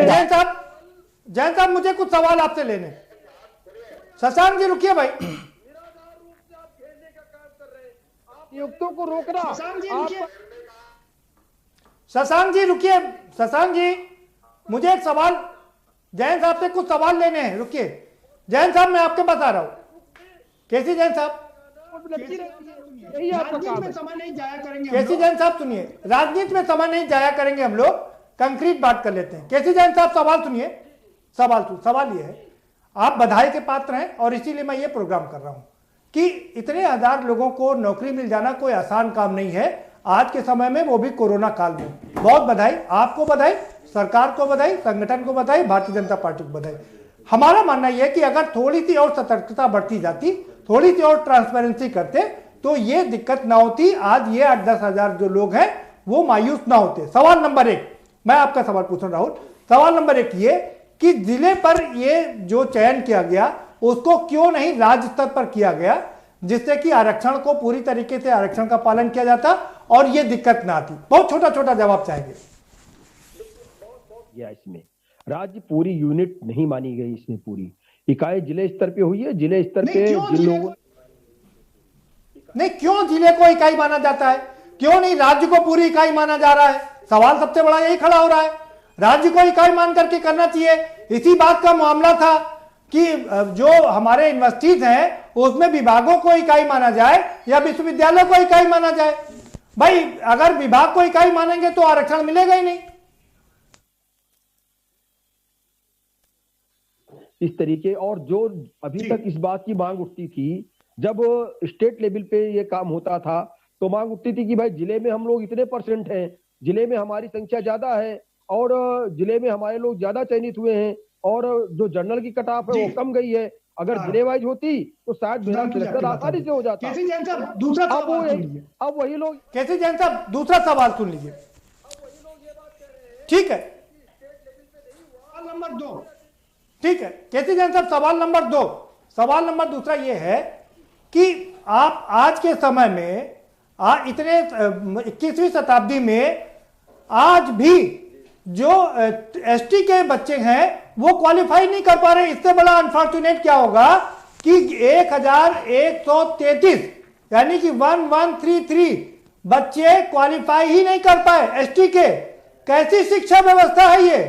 जैन साहब मुझे कुछ सवाल आपसे लेने। शशांक जी रुकिए भाई। नियुक्तों को रोकना। शशांक जी रुकिए। शशांक जी मुझे एक सवाल, जैन साहब से कुछ सवाल लेने हैं, रुकिए। जैन साहब मैं आपके पास आ रहा हूं। कैसी जैन साहब, यही आपका काम है। समय नहीं जाया करेंगे। कैसी जैन साहब सुनिए, राजनीति में समय नहीं जाया करेंगे हम लोग, कंक्रीट बात कर लेते हैं। कैसी जैन साहब सवाल सुनिए। सवाल ये है, आप बधाई के पात्र हैं और इसीलिए मैं ये प्रोग्राम कर रहा हूं कि इतने हजार लोगों को नौकरी मिल जाना कोई आसान काम नहीं है आज के समय में, वो भी कोरोना काल में। बहुत बधाई, आपको बधाई, सरकार को बधाई, संगठन को बधाई, भारतीय जनता पार्टी को बधाई। हमारा मानना यह है कि अगर थोड़ी सी और सतर्कता बढ़ती जाती, थोड़ी सी और ट्रांसपेरेंसी करते तो ये दिक्कत ना होती। आज ये 8-10 हजार जो लोग हैं वो मायूस ना होते। सवाल नंबर 1 मैं आपका सवाल पूछ रहा हूं। सवाल नंबर 1 ये कि जिले पर ये जो चयन किया गया उसको क्यों नहीं राज्य स्तर पर किया गया, जिससे कि आरक्षण को पूरी तरीके से आरक्षण का पालन किया जाता और ये दिक्कत ना आती। बहुत छोटा छोटा जवाब चाहेंगे। इसमें राज्य पूरी यूनिट नहीं मानी गई, इसमें पूरी इकाई जिले स्तर पे हुई है। जिले स्तर पे जिन लोगों नहीं, क्यों जिले को इकाई माना जाता है, क्यों नहीं राज्य को पूरी इकाई माना जा रहा है? सवाल सबसे बड़ा यही खड़ा हो रहा है। राज्य को इकाई मान करके करना चाहिए। इसी बात का मामला था कि जो हमारे यूनिवर्सिटीज हैं उसमें विभागों को इकाई माना जाए या विश्वविद्यालय को इकाई माना जाए। भाई अगर विभाग को इकाई मानेंगे तो आरक्षण मिलेगा ही नहीं। इस तरीके और जो अभी तक इस बात की मांग उठती थी, जब स्टेट लेवल पे ये काम होता था तो मांग उठती थी कि भाई जिले में हम लोग इतने % हैं, जिले में हमारी संख्या ज्यादा है और जिले में हमारे लोग ज्यादा चयनित हुए हैं और जो जनरल की कट ऑफ है वो कम गई है। अगर जिले वाइज होती तो शायद मेरा सिलेक्शन आसानी से हो जाता। अब वही लोग कैसे जैन साहब दूसरा सवाल सुन लीजिए। ठीक है, नंबर 2 ठीक है कैसे जैन साहब सवाल नंबर 2। सवाल नंबर दूसरा ये है कि आप आज के समय में इतने 21वीं शताब्दी में आज भी जो एसटी के बच्चे हैं वो क्वालिफाई नहीं कर पा रहे। इससे बड़ा अनफॉर्चुनेट क्या होगा कि 1133 यानी कि 1133 बच्चे क्वालिफाई ही नहीं कर पाए एसटी के। कैसी शिक्षा व्यवस्था है ये,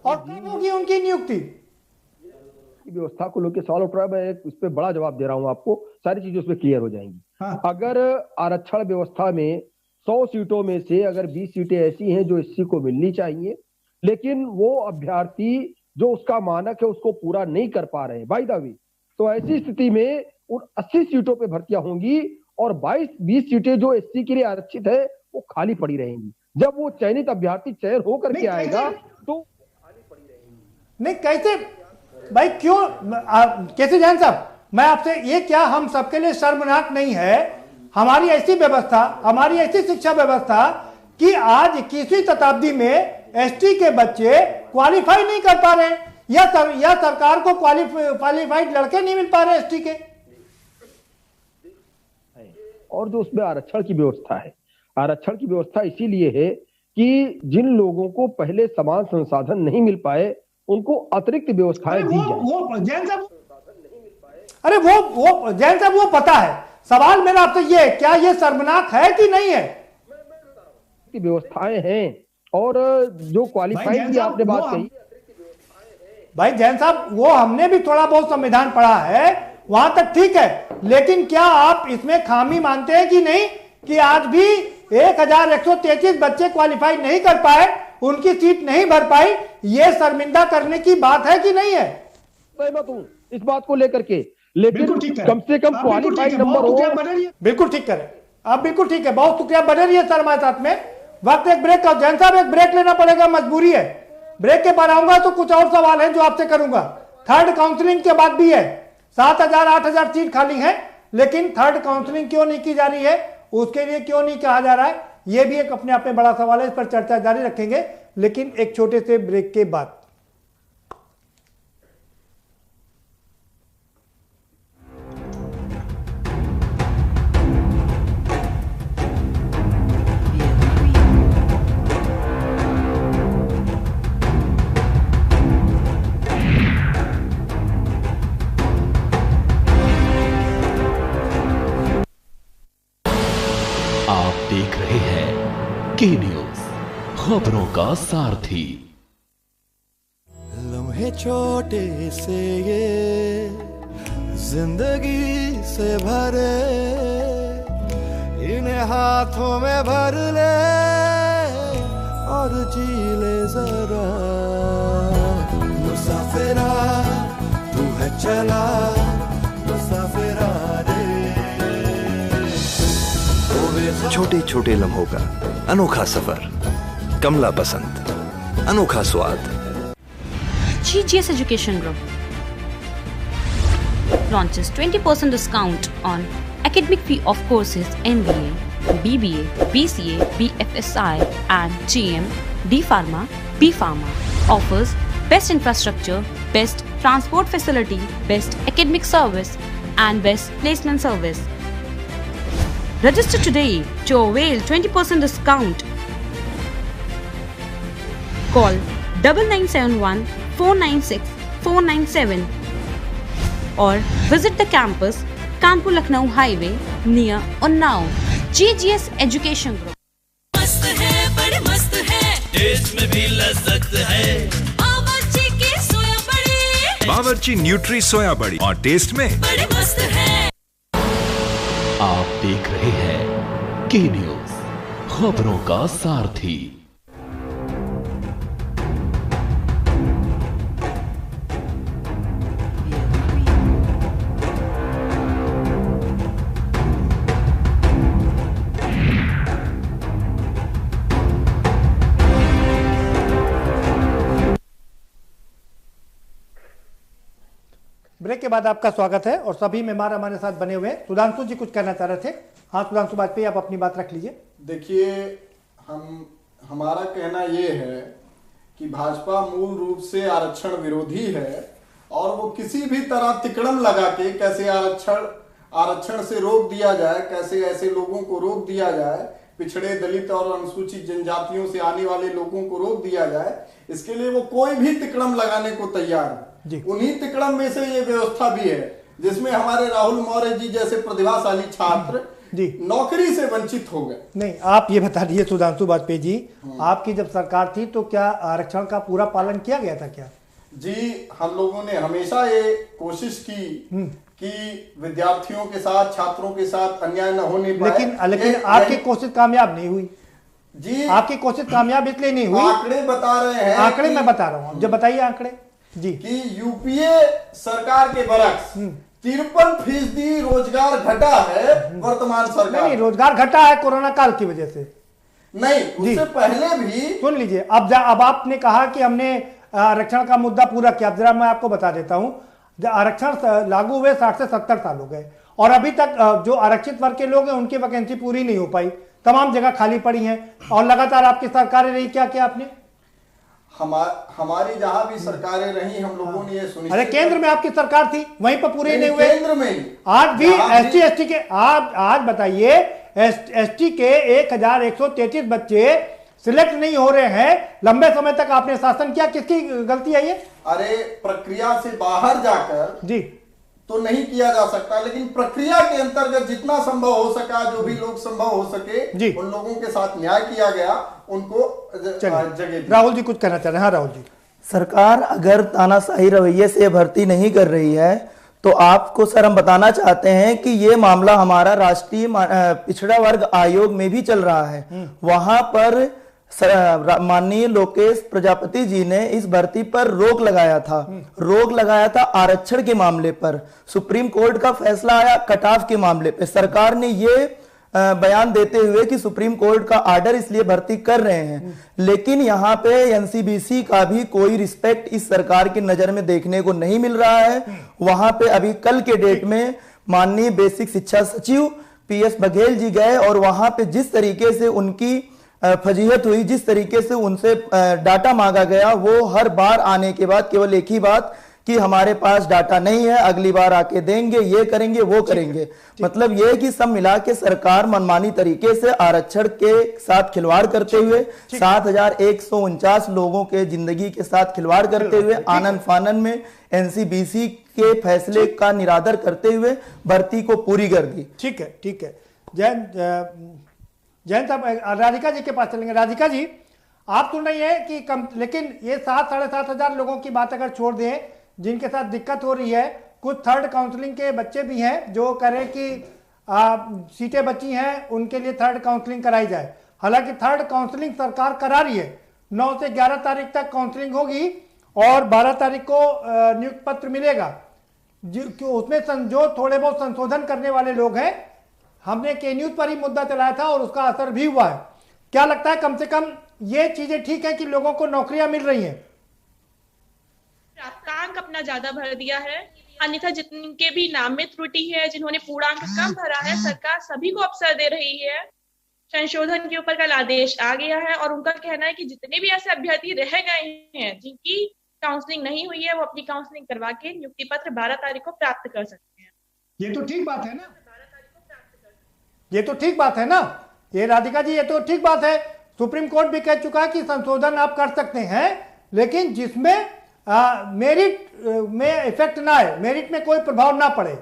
और कब होगी उनकी नियुक्ति? व्यवस्था को लेकर सवाल उठ रहा है। मैं उस पर बड़ा जवाब दे रहा हूं आपको, सारी चीजें उसमें क्लियर हो जाएंगी। अगर आरक्षण व्यवस्था में 100 सीटों में से अगर 20 सीटें ऐसी हैं जो एससी को मिलनी चाहिए, लेकिन वो अभ्यर्थी जो उसका मानक है उसको पूरा नहीं कर पा रहे हैं बाय द वे, तो ऐसी स्थिति में उन 80 सीटों पे भर्तियां होंगी और 22-20 सीटें जो एससी के लिए आरक्षित है वो खाली पड़ी रहेंगी। जब वो चयनित अभ्यर्थी चयन होकर के आएगा तो खाली पड़ी रहेंगी। नहीं कैसे भाई, क्यों? कैसे जैन साहब मैं आपसे ये, क्या हम सबके लिए शर्मनाक नहीं है हमारी ऐसी व्यवस्था, हमारी ऐसी शिक्षा व्यवस्था कि आज 21वीं शताब्दी में एसटी के बच्चे क्वालिफाई नहीं कर पा रहे हैं या सरकार को क्वालिफाइड लड़के नहीं मिल पा रहे एसटी के? और जो उसमें आरक्षण की व्यवस्था है, आरक्षण की व्यवस्था इसीलिए है कि जिन लोगों को पहले समान संसाधन नहीं मिल पाए उनको अतिरिक्त व्यवस्थाएं दी जाए। अरे वो जैन साहब वो पता है। सवाल मेरा आपसे ये, क्या ये शर्मनाक है कि नहीं है? की व्यवस्थाएं हैं और जो क्वालिफाइड की आपने बात कही भाई जैन साहब, वो हमने भी थोड़ा बहुत संविधान पढ़ा है, वहां तक ठीक है, लेकिन क्या आप इसमें खामी मानते हैं कि नहीं कि आज भी 1133 बच्चे क्वालिफाई नहीं कर पाए, उनकी सीट नहीं भर पाई, ये शर्मिंदा करने की बात है कि नहीं है? सहमत हूं इस बात को लेकर के, लेकिन कम से कम क्वालिफाइड नंबर हो। बिल्कुल ठीक करें आप, बिल्कुल ठीक है, बहुत शुक्रिया। बने रहिए सर हमारे साथ में। वक्त एक ब्रेक का, जैन साहब एक ब्रेक लेना पड़ेगा, मजबूरी है। ब्रेक के बाद आऊंगा तो कुछ और सवाल है जो आपसे करूंगा। थर्ड काउंसलिंग के बाद भी है, 7,000 8,000 सीट खाली है, लेकिन थर्ड काउंसलिंग क्यों नहीं की जा रही है, उसके लिए क्यों नहीं कहा जा रहा है, यह भी एक अपने आप में बड़ा सवाल है। इस पर चर्चा जारी रखेंगे, लेकिन एक छोटे से ब्रेक के बाद। देख रहे हैं के न्यूज, खबरों का सारथी। लम्हे छोटे से ये जिंदगी से भरे, इन्हें हाथों में भर ले और जी ले जरा। मुसाफिरा तू है चला, मुसाफिरा छोटे छोटे लम्हों का अनोखा सफर, कमला पसंद, अनोखा स्वाद। GGS Education Group launches 20% discount on academic fee of courses MBA, BBA, BCA, BFSI and GM, D Pharma, B Pharma. Offers best infrastructure, best transport facility, best academic service and best placement service. Register today to avail 20% discount. Call 9971 496 497 or visit the campus Kanpur Lucknow Highway near Unnao. GGS Education Group. मस्त है, बड़े मस्त है, test में भी लज्जत है। बावर्ची की सोया बड़ी, बावर्ची न्यूट्री सोया बड़ी और टेस्ट में बड़े मस्त है। आप देख रहे हैं के न्यूज, खबरों का सारथी। ब्रेक के बाद आपका स्वागत है और सभी मेहमान हमारे साथ बने हुए हैं। सुधांशु जी कुछ कहना चाह रहे थे। हाँ सुधांशु वाजपेयी, आप अपनी बात रख लीजिए। देखिए, हमारा कहना ये है कि भाजपा मूल रूप से आरक्षण विरोधी है और वो किसी भी तरह तिकड़म लगा के कैसे आरक्षण से रोक दिया जाए, कैसे ऐसे लोगों को रोक दिया जाए, पिछड़े दलित और अनुसूचित जनजातियों से आने वाले लोगों को रोक दिया जाए, इसके लिए वो कोई भी तिकड़म लगाने को तैयार है। उन्हीं तिकड़म में से ये व्यवस्था भी है जिसमें हमारे राहुल मौर्य जी जैसे प्रतिभाशाली छात्र नौकरी से वंचित हो गए। नहीं, आप ये बता दीजिए सुधांशु वाजपेयी जी, आपकी जब सरकार थी तो क्या आरक्षण का पूरा पालन किया गया था क्या? जी, हम लोगों ने हमेशा ये कोशिश की कि विद्यार्थियों के साथ, छात्रों के साथ अन्याय न होने पाए। लेकिन आपकी कोशिश कामयाब नहीं हुई जी। आपकी कोशिश कामयाब इसलिए नहीं हुई, आंकड़े बता रहे हैं। आंकड़े मैं बता रहा हूँ, जब बताइए आंकड़े जी। कि यूपीए सरकार के बरक्स 53% रोजगार घटा है वर्तमान सरकार। नहीं, रोजगार घटा है कोरोना काल की वजह से नहीं, उससे पहले भी। सुन लीजिए, अब आपने कहा कि हमने आरक्षण का मुद्दा पूरा किया। जरा मैं आपको बता देता हूं, आरक्षण लागू हुए 60 से 70 साल हो गए और अभी तक जो आरक्षित वर्ग के लोग हैं उनकी वैकेंसी पूरी नहीं हो पाई, तमाम जगह खाली पड़ी हैं और लगातार आपकी सरकारें रही। क्या किया आपने? हमारी जहां भी सरकारें रही, हम लोगों ने ये सुनिश्चित। अरे केंद्र में आपकी सरकार थी, वहीं पर पूरे नहीं हुए। केंद्र में आज भी ST के आज बताइए, ST के 1133 बच्चे सिलेक्ट नहीं हो रहे हैं। लंबे समय तक आपने शासन किया, किसकी गलती है ये? अरे प्रक्रिया से बाहर जाकर जी तो नहीं किया जा सकता, लेकिन प्रक्रिया के अंतर्गत जितना संभव हो सका, जो भी लोग संभव हो सके, उन लोगों के साथ न्याय किया गया, उनको जगह। राहुल जी कुछ कहना चाह रहे हैं। हाँ राहुल जी, सरकार अगर तानाशाही रवैये से भर्ती नहीं कर रही है तो आपको सर हम बताना चाहते हैं कि ये मामला हमारा राष्ट्रीय पिछड़ा वर्ग आयोग में भी चल रहा है। वहां पर माननीय लोकेश प्रजापति जी ने इस भर्ती पर रोक लगाया था आरक्षण के मामले पर। सुप्रीम कोर्ट का फैसला आया कट ऑफ के मामले पे। सरकार ने ये बयान देते हुए कि सुप्रीम कोर्ट का आर्डर इसलिए भर्ती कर रहे हैं, लेकिन यहाँ पे एनसीबीसी का भी कोई रिस्पेक्ट इस सरकार की नजर में देखने को नहीं मिल रहा है। वहां पे अभी कल के डेट में माननीय बेसिक शिक्षा सचिव पीएस बघेल जी गए और वहां पे जिस तरीके से उनकी फजीहत हुई, जिस तरीके से उनसे डाटा मांगा गया, वो हर बार आने के बाद केवल एक ही बात कि हमारे पास डाटा नहीं है, अगली बार आके देंगे, ये करेंगे, वो करेंगे। मतलब ये कि सब मिला के सरकार मनमानी तरीके से आरक्षण के साथ खिलवाड़ करते हुए 7,149 लोगों के जिंदगी के साथ खिलवाड़ करते हुए आनन फानन में एनसीबीसी के फैसले का निरादर करते हुए भर्ती को पूरी कर दी। ठीक है, ठीक है। जयंत साहब, राधिका जी के पास चलेंगे। राधिका जी, आप सुन रही है कि कम, लेकिन ये 7-7,5 हजार लोगों की बात अगर छोड़ दें जिनके साथ दिक्कत हो रही है, कुछ थर्ड काउंसलिंग के बच्चे भी हैं जो कह रहे हैं कि सीटें बची हैं, उनके लिए थर्ड काउंसलिंग कराई जाए। हालांकि थर्ड काउंसलिंग सरकार करा रही है, 9 से 11 तारीख तक काउंसलिंग होगी और 12 तारीख को नियुक्ति पत्र मिलेगा। उसमें जो थोड़े बहुत संशोधन करने वाले लोग हैं, हमने के न्यूज पर ही मुद्दा चलाया था और उसका असर भी हुआ है। क्या लगता है, कम से कम ये चीजें ठीक है कि लोगों को नौकरियां मिल रही हैं? प्राप्तांक अपना ज्यादा भर दिया है, अन्यथा जिनके भी नाम में त्रुटि है, जिन्होंने पूर्णांक कम भरा है, सरकार सभी को अवसर दे रही है। संशोधन के ऊपर कल आदेश आ गया है और उनका कहना है कि जितने भी ऐसे अभ्यर्थी रह गए हैं जिनकी काउंसलिंग नहीं हुई है, वो अपनी काउंसलिंग करवा के नियुक्ति पत्र 12 तारीख को प्राप्त कर सकते हैं। ये तो ठीक बात है ना, ये तो ठीक बात है ना, ये राधिका जी, ये तो ठीक बात है। सुप्रीम कोर्ट भी कह चुका है कि संशोधन आप कर सकते हैं, लेकिन जिसमें मेरिट में इफेक्ट ना आए, मेरिट में कोई प्रभाव ना पड़े।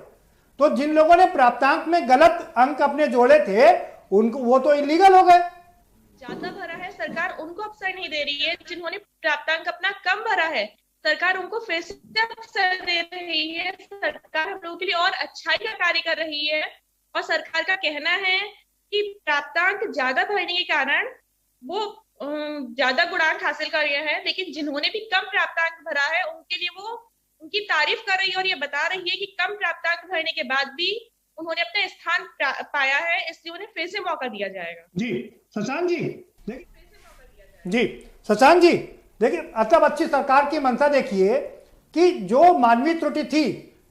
तो जिन लोगों ने प्राप्तांक में गलत अंक अपने जोड़े थे, उनको, वो तो इलीगल हो गए। ज्यादा भरा है, सरकार उनको अवसर नहीं दे रही है। जिन्होंने प्राप्तांक अपना कम भरा है, सरकार उनको फिर से अवसर दे रही है। सरकार हम लोगों के लिए और अच्छाई का कार्य कर रही है और सरकार का कहना है कि प्राप्तांक ज्यादा भरने के कारण वो ज्यादा गुणांक हासिल कर रहे हैं, लेकिन जिन्होंने भी कम प्राप्तांक भरा है उनके लिए वो उनकी तारीफ कर रही है और ये बता रही है कि कम प्राप्तांक भरने के बाद भी उन्होंने अपना स्थान पाया है, इसलिए उन्हें फिर से मौका दिया जाएगा। जी शशांक जी, जी शशांक जी, देखिए मतलब अच्छी सरकार की मंशा देखिए कि जो मानवीय त्रुटि थी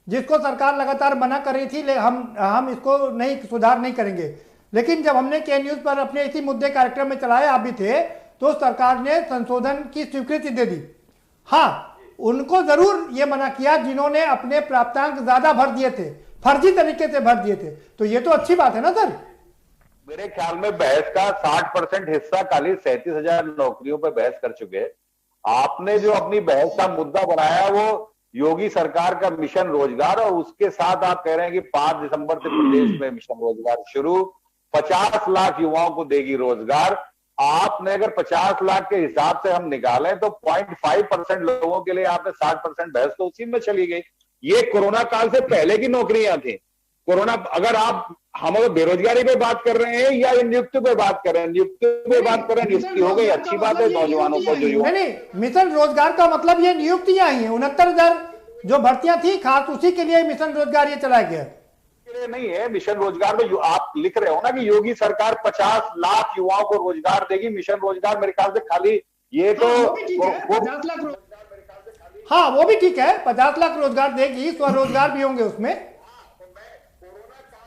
जिसको सरकार लगातार मना कर रही थी, हम इसको नहीं सुधार नहीं करेंगे, लेकिन जब हमने के न्यूज पर अपने इसी मुद्दे कार्यक्रम में चलाया, आप भी थे, तो सरकार ने संशोधन की स्वीकृति दे दी। हाँ, उनको जरूर ये मना किया जिन्होंने अपने प्राप्तांक ज्यादा भर दिए थे, फर्जी तरीके से भर दिए थे। तो ये तो अच्छी बात है ना सर? मेरे ख्याल में बहस का 60% हिस्सा खाली 37,000 नौकरियों पर बहस कर चुके हैं। आपने जो अपनी बहस का मुद्दा बनाया वो योगी सरकार का मिशन रोजगार, और उसके साथ आप कह रहे हैं कि 5 दिसंबर से प्रदेश में मिशन रोजगार शुरू, 50 लाख युवाओं को देगी रोजगार। आपने अगर 50 लाख के हिसाब से हम निकालें तो 0.5% लोगों के लिए आपने 60% बहस तो उसी में चली गई। ये कोरोना काल से पहले की नौकरियां थी। कोरोना, अगर हम बेरोजगारी पे बात कर रहे हैं या नियुक्ति पे बात कर रहे हैं, नियुक्ति पे बात कर रहे हैं, नियुक्ति हो गई, अच्छी बात है नौजवानों को जो नहीं, मिशन रोजगार का मतलब ये नियुक्तियां ही है। 69,000 जो भर्तियां थी खास उसी के लिए मिशन रोजगार ये चलाया गया नहीं है। मिशन रोजगार में आप लिख रहे हो ना कि योगी सरकार 50 लाख युवाओं को रोजगार देगी। मिशन रोजगार मेरे ख्याल से खाली ये तो 50 लाख, हाँ वो भी ठीक है, 50 लाख रोजगार देगी, स्वरोजगार भी होंगे उसमें।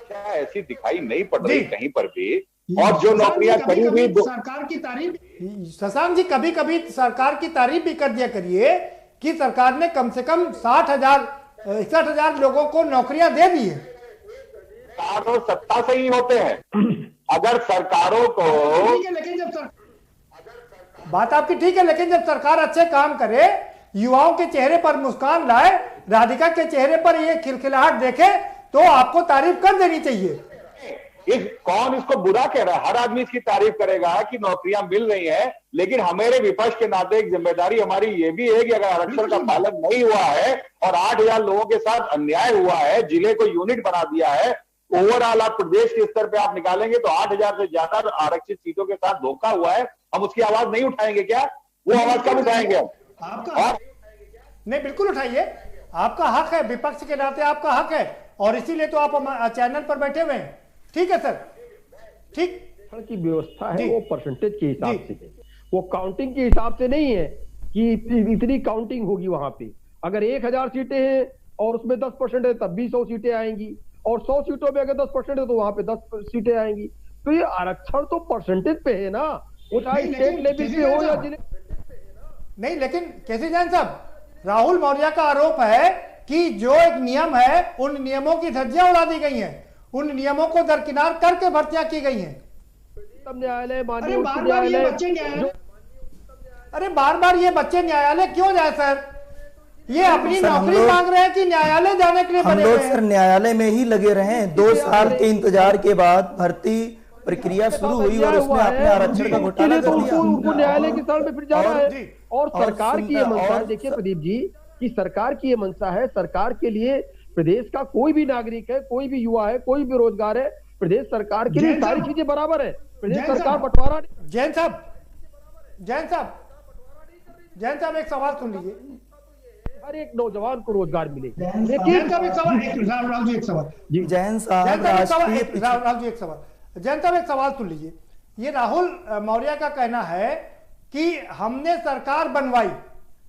क्या ऐसी दिखाई नहीं पड़ रही कहीं पर भी, और जो नौकरियां करी हुई सरकार की तारीफ, शशांक जी कभी कभी सरकार की तारीफ भी कर दिया करिए कि सरकार ने कम से कम 61,000 लोगों को नौकरियां दे दी है। और सत्ता से ही होते हैं। अगर सरकारों को, लेकिन जब बात आपकी ठीक है, लेकिन जब सरकार अच्छे काम करे, युवाओं के चेहरे पर मुस्कान लाए, राधिका के चेहरे पर ये खिलखिलाहट देखे, तो आपको तारीफ कर देनी चाहिए। कौन इसको बुरा कह रहा है? हर आदमी इसकी तारीफ करेगा कि नौकरियां मिल रही हैं, लेकिन हमारे विपक्ष के नाते एक जिम्मेदारी हमारी ये भी है कि अगर आरक्षण का पालन नहीं हुआ है और 8,000 लोगों के साथ अन्याय हुआ है, जिले को यूनिट बना दिया है, ओवरऑल आप प्रदेश के स्तर पे आप निकालेंगे तो 8,000 से ज्यादा आरक्षित सीटों के साथ धोखा हुआ है। हम उसकी आवाज नहीं उठाएंगे क्या? वो आवाज कब उठाएंगे हम? आपका नहीं, बिल्कुल उठाइए, आपका हक है, विपक्ष के नाते आपका हक है, और इसीलिए तो आप चैनल पर बैठे हुए हैं। ठीक है सर, ठीक की व्यवस्था है वो परसेंटेज के हिसाब से है, वो काउंटिंग के हिसाब से नहीं है कि इतनी काउंटिंग होगी वहां पे। अगर 1000 सीटें हैं और उसमें 10% है तब भी 100 सीटें आएंगी, और 100 सीटों में अगर 10% है तो वहां पे 10 सीटें आएंगी। तो ये आरक्षण तो परसेंटेज पे है ना, वो चाहे स्टेट लेवल पे हो या जिले। नहीं, लेकिन केसी जैन साहब, राहुल मौर्य का आरोप है कि जो एक नियम है उन नियमों की धज्जियां उड़ा दी गई हैं, उन नियमों को दरकिनार करके भर्तियां की गई हैं। न्यायालय अरे बार बार ये बच्चे न्यायालय क्यों जाए सर? ये अपनी नौकरी मांग रहे हैं कि न्यायालय जाने के लिए हम लोग सर न्यायालय में ही लगे रहे हैं। 2 साल के इंतजार के बाद भर्ती प्रक्रिया शुरू हुई और उसमें आपने आरक्षण का घोटाला कर दिया। उनको न्यायालय की शरण में फिर जाना है। और सरकार की ये मंशा है, देखिए प्रदीप जी, कि सरकार की ये मंशा है, सरकार के लिए प्रदेश का कोई भी नागरिक है, कोई भी युवा है, कोई भी रोजगार है, प्रदेश सरकार के लिए सारी चीजें बराबर है। प्रदेश सरकार बंटवारा। जैन साहब एक सवाल सुन लीजिए। हर एक नौजवान को रोजगार मिले। लेकिन राहुल जी एक सवाल जैन साहब एक सवाल सुन लीजिए। ये राहुल मौर्य का कहना है कि हमने सरकार बनवाई,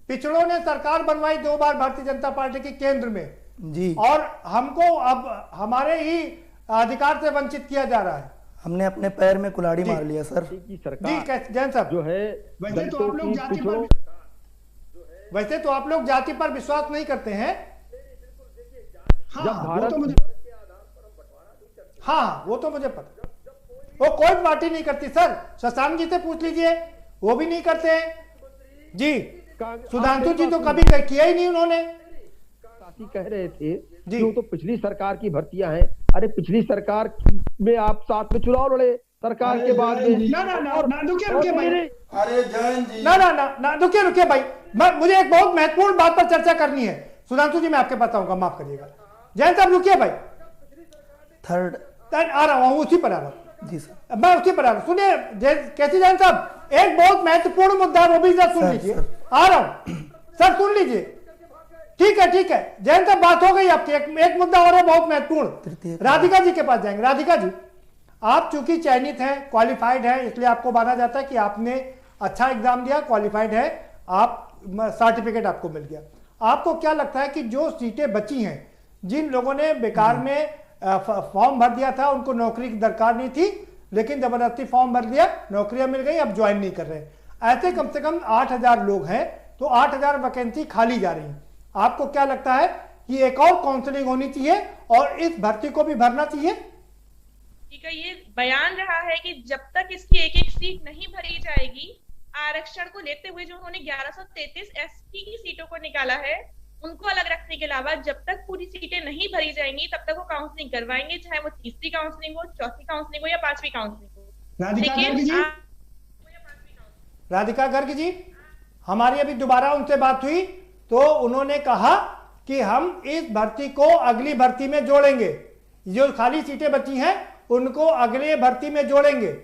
पिछड़ों ने सरकार बनवाई 2 बार भारतीय जनता पार्टी की केंद्र में जी, और हमको अब हमारे ही अधिकार से वंचित किया जा रहा है। हमने अपने पैर में कुल्हाड़ी मार लिया सर। सरकार जैन साहब जो है, वैसे तो आप लोग जाति पर विश्वास नहीं करते हैं। वो तो मुझे पता, वो कोई पार्टी नहीं करती सर। शशांक जी से पूछ लीजिए, वो भी नहीं करते हैं जी। सुधांशु जी तो कभी किया ही नहीं उन्होंने। कह रहे थे जो तो पिछली सरकार की भर्तियां हैं। अरे पिछली सरकार में आप साथ में चुनाव लड़े, सरकार के बाद में रुकिए भाई। अरे जैन जी रुकिए भाई, मुझे एक बहुत महत्वपूर्ण बात पर चर्चा करनी है। सुधांशु जी मैं आपके बताऊंगा, माफ करिएगा। जैन साहब रुकिए भाई, थर्ड आ रहा हूँ, उसी पर आ रहा हूँ जी सर, मैं उसी पर आ रहा हूँ। सुनिए कैसी जैन साहब, एक बहुत महत्वपूर्ण मुद्दा वो भी सुन लीजिए। आ रहा हूँ सर, सुन लीजिए। ठीक है जैन साहब, बात हो गई आपकी। एक मुद्दा और है बहुत महत्वपूर्ण। राधिका जी के पास जाएंगे। राधिका जी, आप चूंकि चयनित हैं, क्वालिफाइड हैं, इसलिए आपको माना जाता है कि आपने अच्छा एग्जाम दिया, क्वालिफाइड है, आप सर्टिफिकेट आपको मिल गया। आपको क्या लगता है कि जो सीटें बची हैं, जिन लोगों ने बेकार में फॉर्म भर दिया था, उनको नौकरी की दरकार नहीं थी, लेकिन जबरदस्ती फॉर्म भर दिया, नौकरियां मिल गई, अब ज्वाइन नहीं कर रहे, ऐसे कम से कम 8000 लोग हैं, तो 8000 वैकेंसी खाली जा रही है। आपको क्या लगता है कि एक और काउंसलिंग होनी चाहिए और इस भर्ती को भी भरना चाहिए? ठीक है, ये बयान रहा है कि जब तक इसकी एक सीट नहीं भरी जाएगी, आरक्षण को लेते हुए जो उन्होंने 1133 एसटी की सीटों को निकाला है, उनको अलग रखने के अलावा जब तक पूरी सीटें नहीं भरी जाएंगी तब तक वो काउंसलिंग करवाएंगे, चाहे वो तीसरी काउंसलिंग हो, चौथी काउंसलिंग हो या 5वीं काउंसलिंग हो। राधिका गर्ग जी, हमारी अभी दोबारा उनसे बात हुई तो उन्होंने कहा कि हम इस भर्ती को अगली भर्ती में जोड़ेंगे, जो खाली सीटें बची हैं उनको अगले भर्ती में जोड़ेंगे।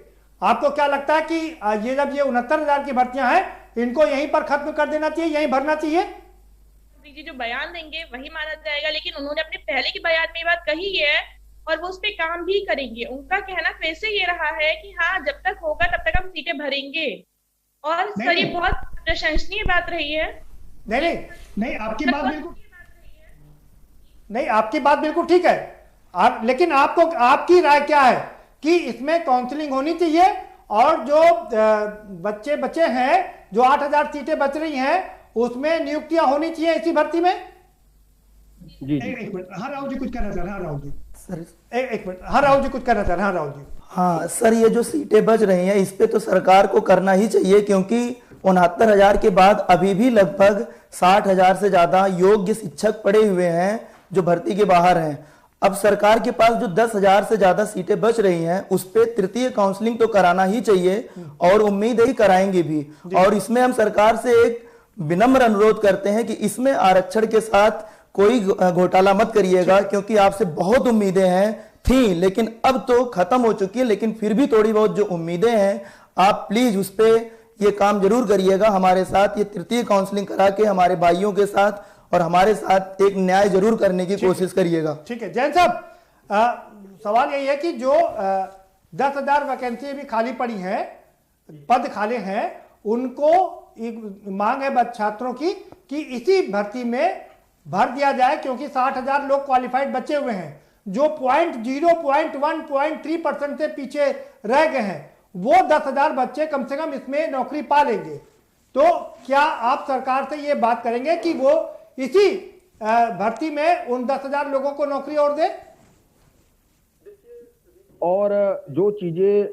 आपको क्या लगता है कि ये जब ये 69,000 की भर्तियां हैं, इनको यहीं पर खत्म कर देना चाहिए, यहीं भरना चाहिए? जी, जो बयान देंगे वही माना जाएगा, लेकिन उन्होंने अपने पहले के बयान में बात कही है और वो उस पर काम भी करेंगे। उनका कहना फिर से ये रहा है कि हाँ, जब तक होगा तब तक हम सीटें भरेंगे। और सर ये बहुत प्रशंसनीय बात रही है। नहीं, आपकी बात बिल्कुल नहीं, आपकी बात बिल्कुल ठीक है। लेकिन आपको, आपकी राय क्या है कि इसमें काउंसलिंग होनी चाहिए और जो बच्चे बचे हैं, जो 8000 सीटें बच रही हैं, उसमें नियुक्तियां होनी चाहिए इसी भर्ती में? जी एक मिनट, हाँ राहुल जी कुछ कहना चाह रहे हैं। हाँ राहुल जी सर, एक मिनट, हाँ राहुल जी कुछ कहना चाह रहे हैं। हाँ राहुल जी। हाँ सर, ये जो सीटें बच रही हैं इस पे तो सरकार को करना ही चाहिए, क्योंकि 69,000 के बाद अभी भी लगभग 60,000 से ज्यादा योग्य शिक्षक पड़े हुए हैं जो भर्ती के बाहर हैं। अब सरकार के पास जो 10,000 से ज्यादा सीटें बच रही हैं उस पे तृतीय काउंसलिंग तो कराना ही चाहिए और उम्मीद ही कराएंगे भी। और इसमें हम सरकार से एक विनम्र अनुरोध करते हैं कि इसमें आरक्षण के साथ कोई घोटाला मत करिएगा, क्योंकि आपसे बहुत उम्मीदें हैं थी, लेकिन अब तो खत्म हो चुकी है, लेकिन फिर भी थोड़ी बहुत जो उम्मीदें हैं आप प्लीज उस पे ये काम जरूर करिएगा। हमारे साथ ये तृतीय काउंसलिंग करा के हमारे भाइयों के साथ और हमारे साथ एक न्याय जरूर करने की कोशिश करिएगा। ठीक है जैन साहब, सवाल यही है कि जो 10,000 वैकेंसी भी खाली पड़ी हैं, पद खाली हैं, उनको एक मांग है छात्रों की कि इसी भर्ती में भर दिया जाए, क्योंकि 60,000 लोग क्वालिफाइड बचे हुए हैं जो 0.3% से पीछे रह गए हैं। वो 10,000 बच्चे कम से कम इसमें नौकरी पा लेंगे। तो क्या आप सरकार से ये बात करेंगे कि वो इसी भर्ती में उन 10,000 लोगों को नौकरी और दे? और जो चीजें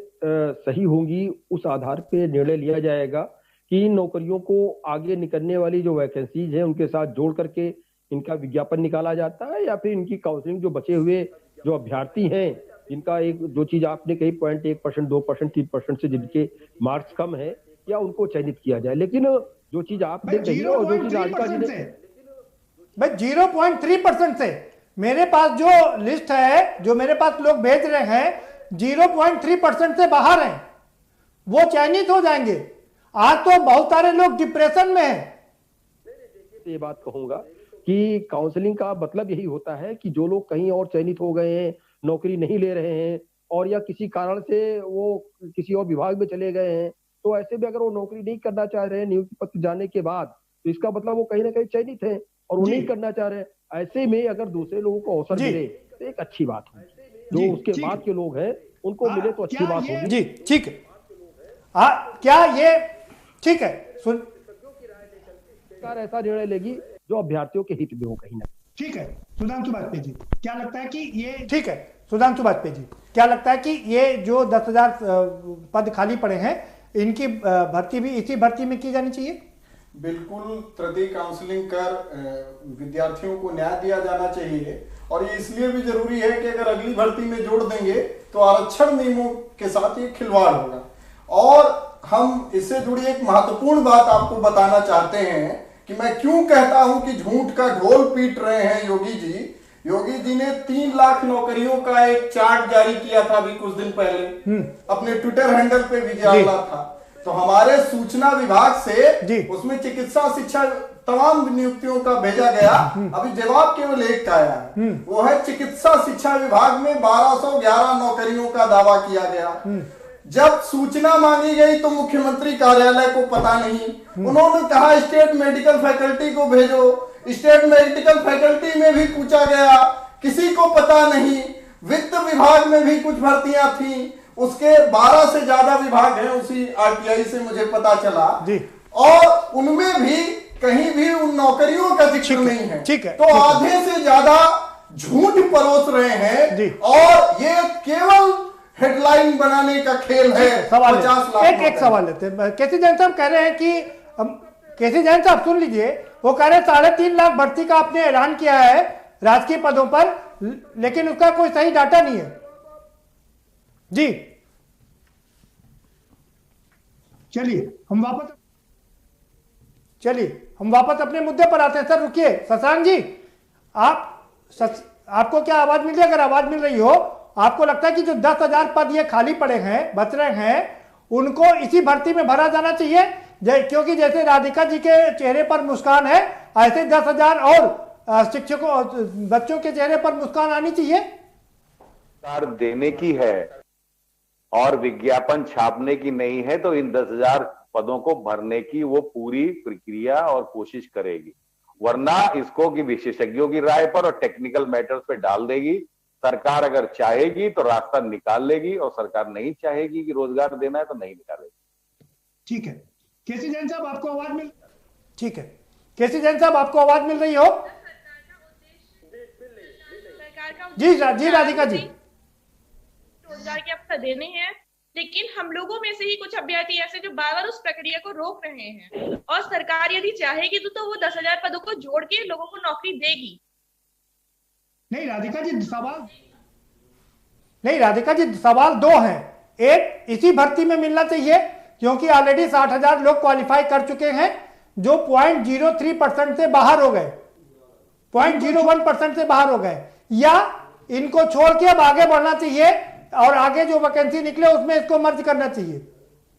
सही होंगी उस आधार पे निर्णय लिया जाएगा कि इन नौकरियों को आगे निकलने वाली जो वैकेंसीज हैं उनके साथ जोड़ करके इनका विज्ञापन निकाला जाता है, या फिर इनकी काउंसलिंग जो बचे हुए जो अभ्यर्थी हैं जिनका एक जो चीज आपने कही 0.1%, 2%, 3% से जिनके मार्क्स कम है, या उनको चयनित किया जाए। लेकिन जो चीज आपने कही और जो चीज राधिका जी ने, भाई 0.3% से मेरे पास जो लिस्ट है, जो मेरे पास लोग भेज रहे हैं 0.3% से बाहर हैं, वो चयनित हो जाएंगे। आज तो बहुत सारे लोग डिप्रेशन में हैं। ये बात कहूंगा कि काउंसलिंग का मतलब यही होता है कि जो लोग कहीं और चयनित हो गए हैं, नौकरी नहीं ले रहे हैं, और या किसी कारण से वो किसी और विभाग में चले गए हैं, तो ऐसे भी अगर वो नौकरी नहीं करना चाह रहे हैं नियुक्ति पत्र जाने के बाद, तो इसका मतलब वो कहीं ना कहीं चयनित है और वो नहीं करना चाह रहे हैं। ऐसे में अगर दूसरे लोगों को अवसर मिले तो एक अच्छी बात है। जो उसके बाद के लोग हैं उनको मिले तो अच्छी बात होगी। जी ठीक है। क्या ये ठीक है? सरकार ऐसा निर्णय लेगी जो अभ्यर्थियों के हित में हो कहीं ना। ठीक है सुधांशु वाजपेयी जी, क्या लगता है कि ये ठीक है? सुधांशु वाजपेयी जी, क्या लगता है कि ये जो 10,000 पद खाली पड़े हैं इनकी भर्ती भी इसी भर्ती में की जानी चाहिए? बिल्कुल, तृतीय काउंसलिंग कर विद्यार्थियों को न्याय दिया जाना चाहिए। और ये इसलिए भी जरूरी है कि अगर अगली भर्ती में जोड़ देंगे तो आरक्षण नियमों के साथ ये खिलवाड़ होगा। और हम इससे जुड़ी एक महत्वपूर्ण बात आपको बताना चाहते हैं कि मैं क्यों कहता हूं कि झूठ का ढोल पीट रहे हैं योगी जी। योगी जी ने 3 लाख नौकरियों का एक चार्ट जारी किया था अभी कुछ दिन पहले, अपने ट्विटर हैंडल पे भी डाला था। तो हमारे सूचना विभाग से उसमें चिकित्सा शिक्षा तमाम नियुक्तियों का भेजा गया। अभी जवाब केवल एक का आया है, वो है चिकित्सा शिक्षा विभाग में 1211 नौकरियों का दावा किया गया। जब सूचना मांगी गई तो मुख्यमंत्री कार्यालय को पता नहीं, उन्होंने कहा स्टेट मेडिकल फैकल्टी को भेजो। स्टेट मेडिकल फैकल्टी में भी पूछा गया, किसी को पता नहीं। वित्त विभाग में भी कुछ भर्तियां थी, उसके 12 से ज्यादा विभाग हैं उसी आरटीआई से मुझे पता चला, और उनमें भी कहीं भी उन नौकरियों का जिक्र नहीं है। तो आधे से ज्यादा झूठ परोस रहे हैं और ये केवल हेडलाइन बनाने का खेल है। 50 लाख एक सवाल लेते हैं। केसी जैन साहब कह रहे हैं कि केसी जैन साहब सुन लीजिए, वो कह रहे हैं 3.5 लाख भर्ती का आपने ऐलान किया है राजकीय पदों पर, लेकिन उसका कोई सही डाटा नहीं है। जी चलिए हम वापस अपने मुद्दे पर आते हैं। सर रुकिए, शशांक जी, आपको क्या आवाज मिल रही है? अगर आवाज मिल रही हो, आपको लगता है कि जो 10,000 पद ये खाली पड़े हैं, बच रहे हैं, उनको इसी भर्ती में भरा जाना चाहिए? क्योंकि जैसे राधिका जी के चेहरे पर मुस्कान है, ऐसे 10,000 और शिक्षकों बच्चों के चेहरे पर मुस्कान आनी चाहिए। देने की है और विज्ञापन छापने की नहीं है, तो इन 10,000 पदों को भरने की वो पूरी प्रक्रिया और कोशिश करेगी। वरना इसको कि विशेषज्ञों की राय पर और टेक्निकल मैटर्स पे डाल देगी। सरकार अगर चाहेगी तो रास्ता निकाल लेगी, और सरकार नहीं चाहेगी कि रोजगार देना है तो नहीं निकालेगी। ठीक है केसी जैन साहब, आपको आवाज मिल ठीक है केसी जैन साहब, आपको आवाज मिल रही हो? जी राधिका जी, रोजगार के अवसर देने हैं, लेकिन हम लोगों में से ही कुछ अभ्यर्थी ऐसे जो बार बार उस प्रक्रिया को रोक रहे हैं। और सरकार यदि चाहेगी तो वो 10,000 पदों को जोड़ के लोगों को नौकरी देगी। नहीं राधिका जी, सवाल 2 हैं। एक, इसी भर्ती में मिलना चाहिए क्योंकि ऑलरेडी 60,000 लोग क्वालिफाई कर चुके हैं जो 0.03% से बाहर हो गए, 0.01% से बाहर हो गए, या इनको छोड़ के अब आगे बढ़ना चाहिए और आगे जो वैकेंसी निकले उसमें इसको मर्ज करना चाहिए?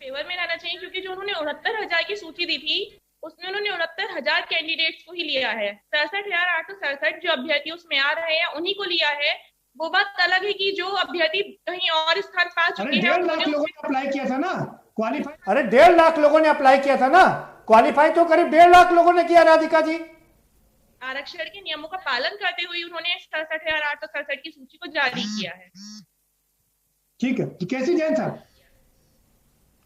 फेवर में रहना चाहिए, क्योंकि जो उन्होंने 69,000 की सूची दी थी उसमें उन्होंने 69,000 कैंडिडेट्स को ही लिया है। 67,867 जो अभ्यर्थी उसमें आ रहे हैं उन्हीं को लिया है। वो बात अलग है कि जो अभ्यर्थी कहीं और स्थान पा चुके हैं 1.5 लाख उन्होंने लोगों ने अप्लाई किया था ना क्वालिफाई। अरे 1.5 लाख लोगों ने अप्लाई किया था ना, क्वालिफाई तो करीब 1.5 लाख लोगों ने किया। राधिका जी, आरक्षण के नियमों का पालन करते हुए उन्होंने 67,867 की सूची को जारी किया है। ठीक है केसी जैन साहब,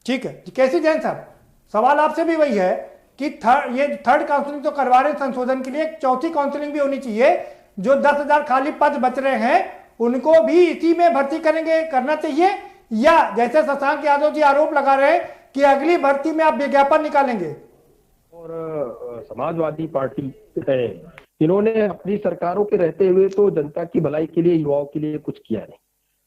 ठीक है केसी जैन साहब, सवाल आपसे भी वही है कि ये थर्ड काउंसलिंग तो करवा रहे संशोधन के लिए, चौथी काउंसलिंग भी होनी चाहिए। जो 10,000 खाली पद बच रहे हैं उनको भी इसी में भर्ती करना चाहिए, या जैसे शशांक यादव जी आरोप लगा रहे हैं कि अगली भर्ती में आप विज्ञापन निकालेंगे। और समाजवादी पार्टी है, इन्होंने अपनी सरकारों के रहते हुए तो जनता की भलाई के लिए, युवाओं के लिए कुछ किया नहीं।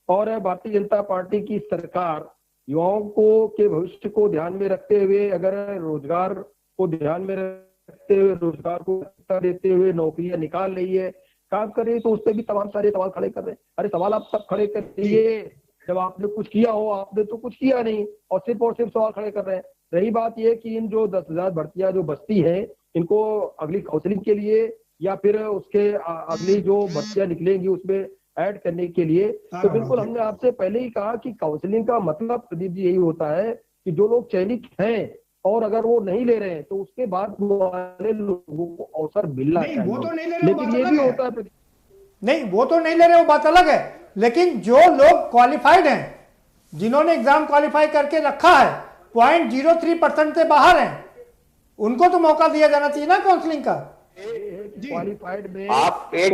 और भारतीय जनता पार्टी की सरकार युवाओं को के भविष्य को ध्यान में रखते हुए, अगर रोजगार को ध्यान में रखते हुए, रोजगार को देते हुए नौकरियां निकाल रही है, काम कर रही है, तो उस पर भी तमाम सारे सवाल खड़े कर रहे हैं। अरे सवाल आप सब खड़े करिए जब आपने कुछ किया हो, आपने तो कुछ किया नहीं और सिर्फ सवाल खड़े कर रहे हैं। रही बात यह कि इन जो 10,000 भर्तियां जो बचती हैं, इनको अगली काउंसलिंग के लिए या फिर उसके अगली जो भर्तियां निकलेंगी उसमें ऐड करने के लिए, तो बिल्कुल हमने आपसे पहले ही कहा कि काउंसलिंग का मतलब प्रदीप जी यही होता है कि जो लोग चयनित हैं और अगर वो नहीं ले रहे हैं तो उसके बाद वाले लोगों को अवसर मिलना चाहिए। वो तो नहीं ले रहे, लेकिन ये भी होता है नहीं, वो तो नहीं ले रहे, वो बात अलग है। लेकिन जो लोग क्वालिफाइड हैं, जिन्होंने एग्जाम क्वालिफाई करके रखा है, 0.03% से बाहर हैं, उनको तो मौका दिया जाना चाहिए ना काउंसलिंग का। क्वालिफाइड में आप एक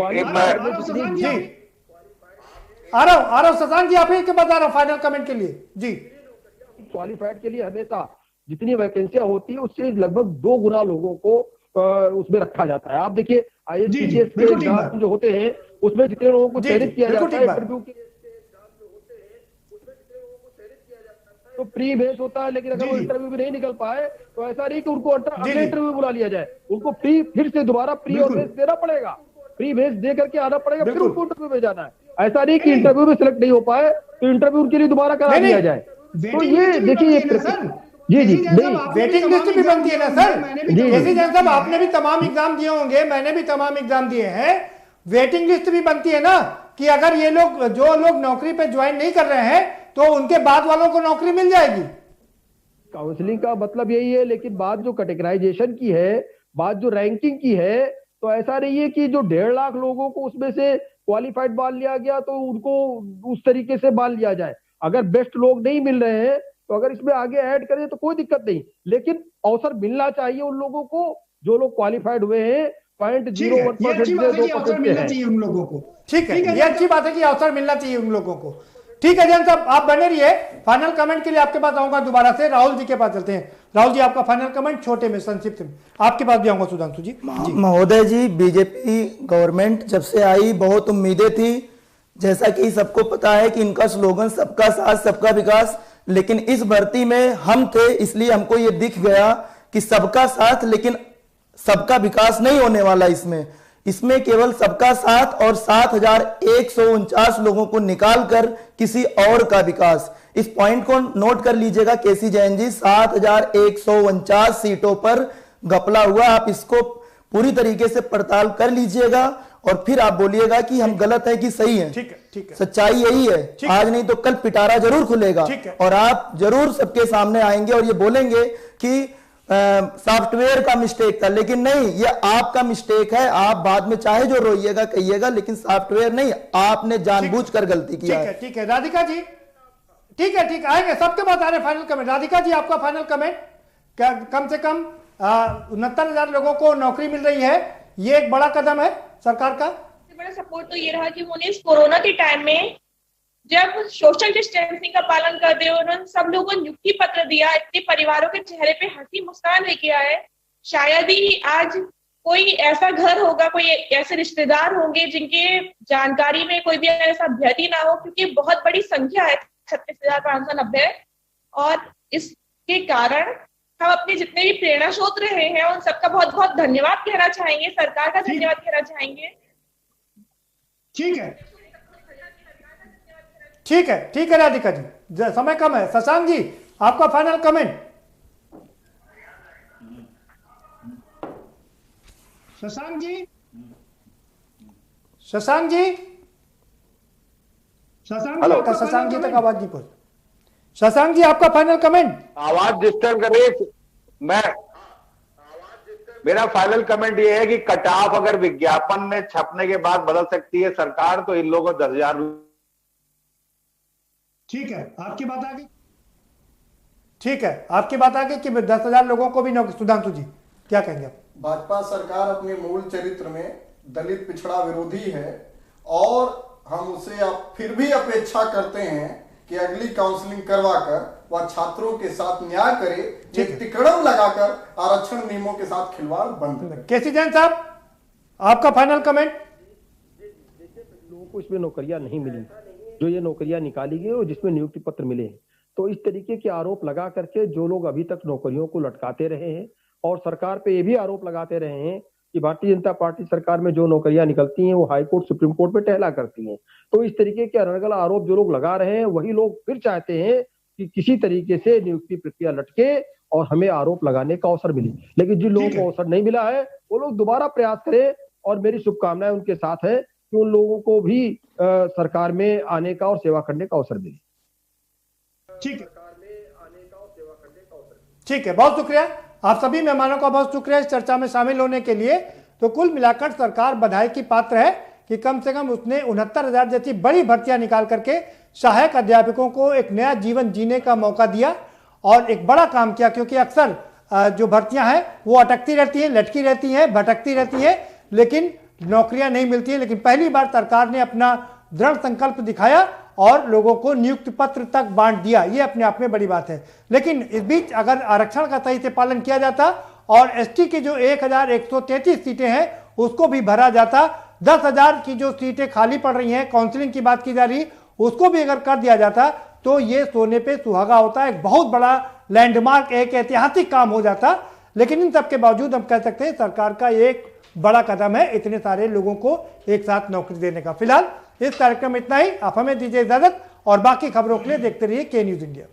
आ रहा हूं शशांक जी, आप ही के बता रहा हूं फाइनल कमेंट के लिए जी। क्वालिफाइड के लिए हमेशा जितनी वैकेंसियां होती है उससे लगभग 2 गुना लोगों को उसमें रखा जाता है। आप देखिए IAS के एग्जाम जो होते हैं उसमें जितने लोगों को चयनित किया जाता है इंटरव्यू के तो प्री बेस होता है, लेकिन अगर वो इंटरव्यू भी नहीं निकल पाए तो ऐसा नहीं कि उनको अगले इंटरव्यू बुला लिया जाए, उनको फिर से दोबारा प्री और बेस देना पड़ेगा, प्री बेस दे करके आना पड़ेगा, फिर उनको इंटरव्यू में जाना है। ऐसा नहीं कि इंटरव्यू में सिलेक्ट नहीं हो पाए तो इंटरव्यू उनके लिए दोबारा करा दिया जाए। तो ये देखिए जी वेटिंग लिस्ट भी बनती है ना सर। केसी जैन साहब, आपने भी तमाम एग्जाम दिए होंगे, मैंने भी तमाम एग्जाम दिए हैं, वेटिंग लिस्ट भी बनती है ना कि अगर ये लोग जो लोग नौकरी पे ज्वाइन नहीं कर रहे हैं तो उनके बाद वालों को नौकरी मिल जाएगी। काउंसलिंग का मतलब यही है, लेकिन बात जो कैटेगराइजेशन की है, बात जो रैंकिंग की है, तो ऐसा नहीं है कि जो 1.5 लाख लोगों को उसमें से क्वालिफाइड मान लिया गया तो उनको उस तरीके से मान लिया जाए। अगर बेस्ट लोग नहीं मिल रहे हैं तो अगर इसमें आगे ऐड करें तो कोई दिक्कत नहीं, लेकिन अवसर मिलना चाहिए उन लोगों को जो लोग क्वालिफाइड हुए हैं 0.01% से 2% चाहिए उन लोगों को। ठीक है, ये अच्छी बात है कि अवसर मिलना चाहिए उन लोगों को। ठीक है जैन साहब, आप बने रहिए, फाइनल कमेंट के लिए आपके पास आऊंगा दोबारा से। राहुल जी के पास चलते हैं। राहुल जी, आपका फाइनल कमेंट छोटे में, संक्षिप्त में, आपके पास भी आऊंगा सुधांशु जी। महोदय जी, बीजेपी गवर्नमेंट जब से आई बहुत उम्मीदें थी, जैसा कि सबको पता है कि इनका स्लोगन सबका साथ सबका विकास, लेकिन इस भर्ती में हम थे इसलिए हमको ये दिख गया कि सबका साथ लेकिन सबका विकास नहीं होने वाला। इसमें केवल सबका साथ और 7,149 लोगों को निकालकर किसी और का विकास। इस पॉइंट को नोट कर लीजिएगा केसी जैन जी, 7,149 सीटों पर घपला हुआ। आप इसको पूरी तरीके से पड़ताल कर लीजिएगा और फिर आप बोलिएगा कि हम गलत है कि सही है। ठीक है। सच्चाई यही है, आज नहीं तो कल पिटारा जरूर खुलेगा और आप जरूर सबके सामने आएंगे और ये बोलेंगे कि सॉफ्टवेयर का मिस्टेक था, लेकिन नहीं, ये आपका मिस्टेक है। आप बाद में चाहे जो रोइएगा कहिएगा, लेकिन सॉफ्टवेयर नहीं, आपने जानबूझ-कर गलती किया है। ठीक है राधिका जी, ठीक है आएंगे, सबके बाद आ रहे फाइनल कमेंट। राधिका जी, आपका फाइनल कमेंट। कम से कम 69,000 लोगों को नौकरी मिल रही है, ये एक बड़ा कदम है सरकार का। बड़ा सपोर्ट तो ये रहा कि उन्होंने इस कोरोना के टाइम में जब सोशल डिस्टेंसिंग का पालन करते हुए उन्होंने सब लोगों को नियुक्ति पत्र दिया, इतने परिवारों के चेहरे पे हंसी मुस्कान लेके आए। शायद ही आज कोई ऐसा घर होगा, कोई ऐसे रिश्तेदार होंगे जिनके जानकारी में कोई भी ऐसा अभ्यर्थी ना हो, क्योंकि बहुत बड़ी संख्या है 36,590 और इसके कारण हम अपने जितने भी प्रेरणा स्रोत रहे हैं उन सबका बहुत बहुत धन्यवाद कहना चाहेंगे, सरकार का धन्यवाद कहना चाहेंगे। ठीक है राधिका जी, समय कम है। शशांक जी, आपका फाइनल कमेंट। शशांक जी, शशांक जी तक आवाज नहीं पहुंच। शशांक जी आपका फाइनल कमेंट। आवाज डिस्टर्ब कर रही है। मेरा फाइनल कमेंट ये है कि कट ऑफ अगर विज्ञापन में छपने के बाद बदल सकती है सरकार, तो इन लोगों को 10,000। ठीक है, आपकी बात आ गई। ठीक है, आपकी बात आ गई कि 10,000 लोगों को भी नौकरी। सुधांशु जी क्या कहेंगे आप? भाजपा सरकार अपने मूल चरित्र में दलित पिछड़ा विरोधी है और हम उसे अब फिर भी अपेक्षा करते हैं कि अगली काउंसलिंग करवाकर वह छात्रों के साथ न्याय करे, एक तिकड़म लगाकर आरक्षण नियमों के साथ खिलवाड़ बंद करे। केसी जैन साहब आपका फाइनल कमेंट। लोगों को इसमें नौकरियां नहीं मिली, जो ये नौकरियां निकाली गई और जिसमें नियुक्ति पत्र मिले हैं, तो इस तरीके के आरोप लगा करके जो लोग अभी तक नौकरियों को लटकाते रहे हैं और सरकार पे ये भी आरोप लगाते रहे हैं कि भारतीय जनता पार्टी सरकार में जो नौकरियां निकलती हैं वो हाई कोर्ट सुप्रीम कोर्ट में टहला करती हैं, तो इस तरीके के अलग-अलग आरोप जो लोग लगा रहे हैं वही लोग फिर चाहते हैं कि किसी तरीके से नियुक्ति प्रक्रिया लटके और हमें आरोप लगाने का अवसर मिले। लेकिन जिन लोगों को अवसर नहीं मिला है वो लोग दोबारा प्रयास करें और मेरी शुभकामनाएं उनके साथ है कि उन लोगों को भी सरकार में आने का और सेवा करने का अवसर मिले। ठीक है, बहुत शुक्रिया आप सभी मेहमानों का, बहुत शुक्रिया इस चर्चा में शामिल होने के लिए। तो कुल मिलाकर सरकार बधाई की पात्र है कि कम से कम उसने 69,000 जैसी बड़ी भर्तियां निकाल करके सहायक अध्यापकों को एक नया जीवन जीने का मौका दिया और एक बड़ा काम किया, क्योंकि अक्सर जो भर्तियां हैं वो अटकती रहती हैं, लटकी रहती हैं, भटकती रहती हैं, लेकिन नौकरियां नहीं मिलती हैं। लेकिन पहली बार सरकार ने अपना दृढ़ संकल्प दिखाया और लोगों को नियुक्ति पत्र तक बांट दिया, ये अपने आप में बड़ी बात है। लेकिन इस बीच अगर आरक्षण का सही से पालन किया जाता और एसटी की जो 1,133 सीटें हैं उसको भी भरा जाता, 10,000 की जो सीटें खाली पड़ रही हैं, काउंसलिंग की बात की जा रही, उसको भी अगर कर दिया जाता तो ये सोने पे सुहागा होता, एक बहुत बड़ा लैंडमार्क, एक ऐतिहासिक काम हो जाता। लेकिन इन सब के बावजूद हम कह सकते हैं सरकार का एक बड़ा कदम है इतने सारे लोगों को एक साथ नौकरी देने का। फिलहाल इस कार्यक्रम में इतना ही, आप हमें दीजिए इजाजत और बाकी खबरों के लिए देखते रहिए के न्यूज इंडिया।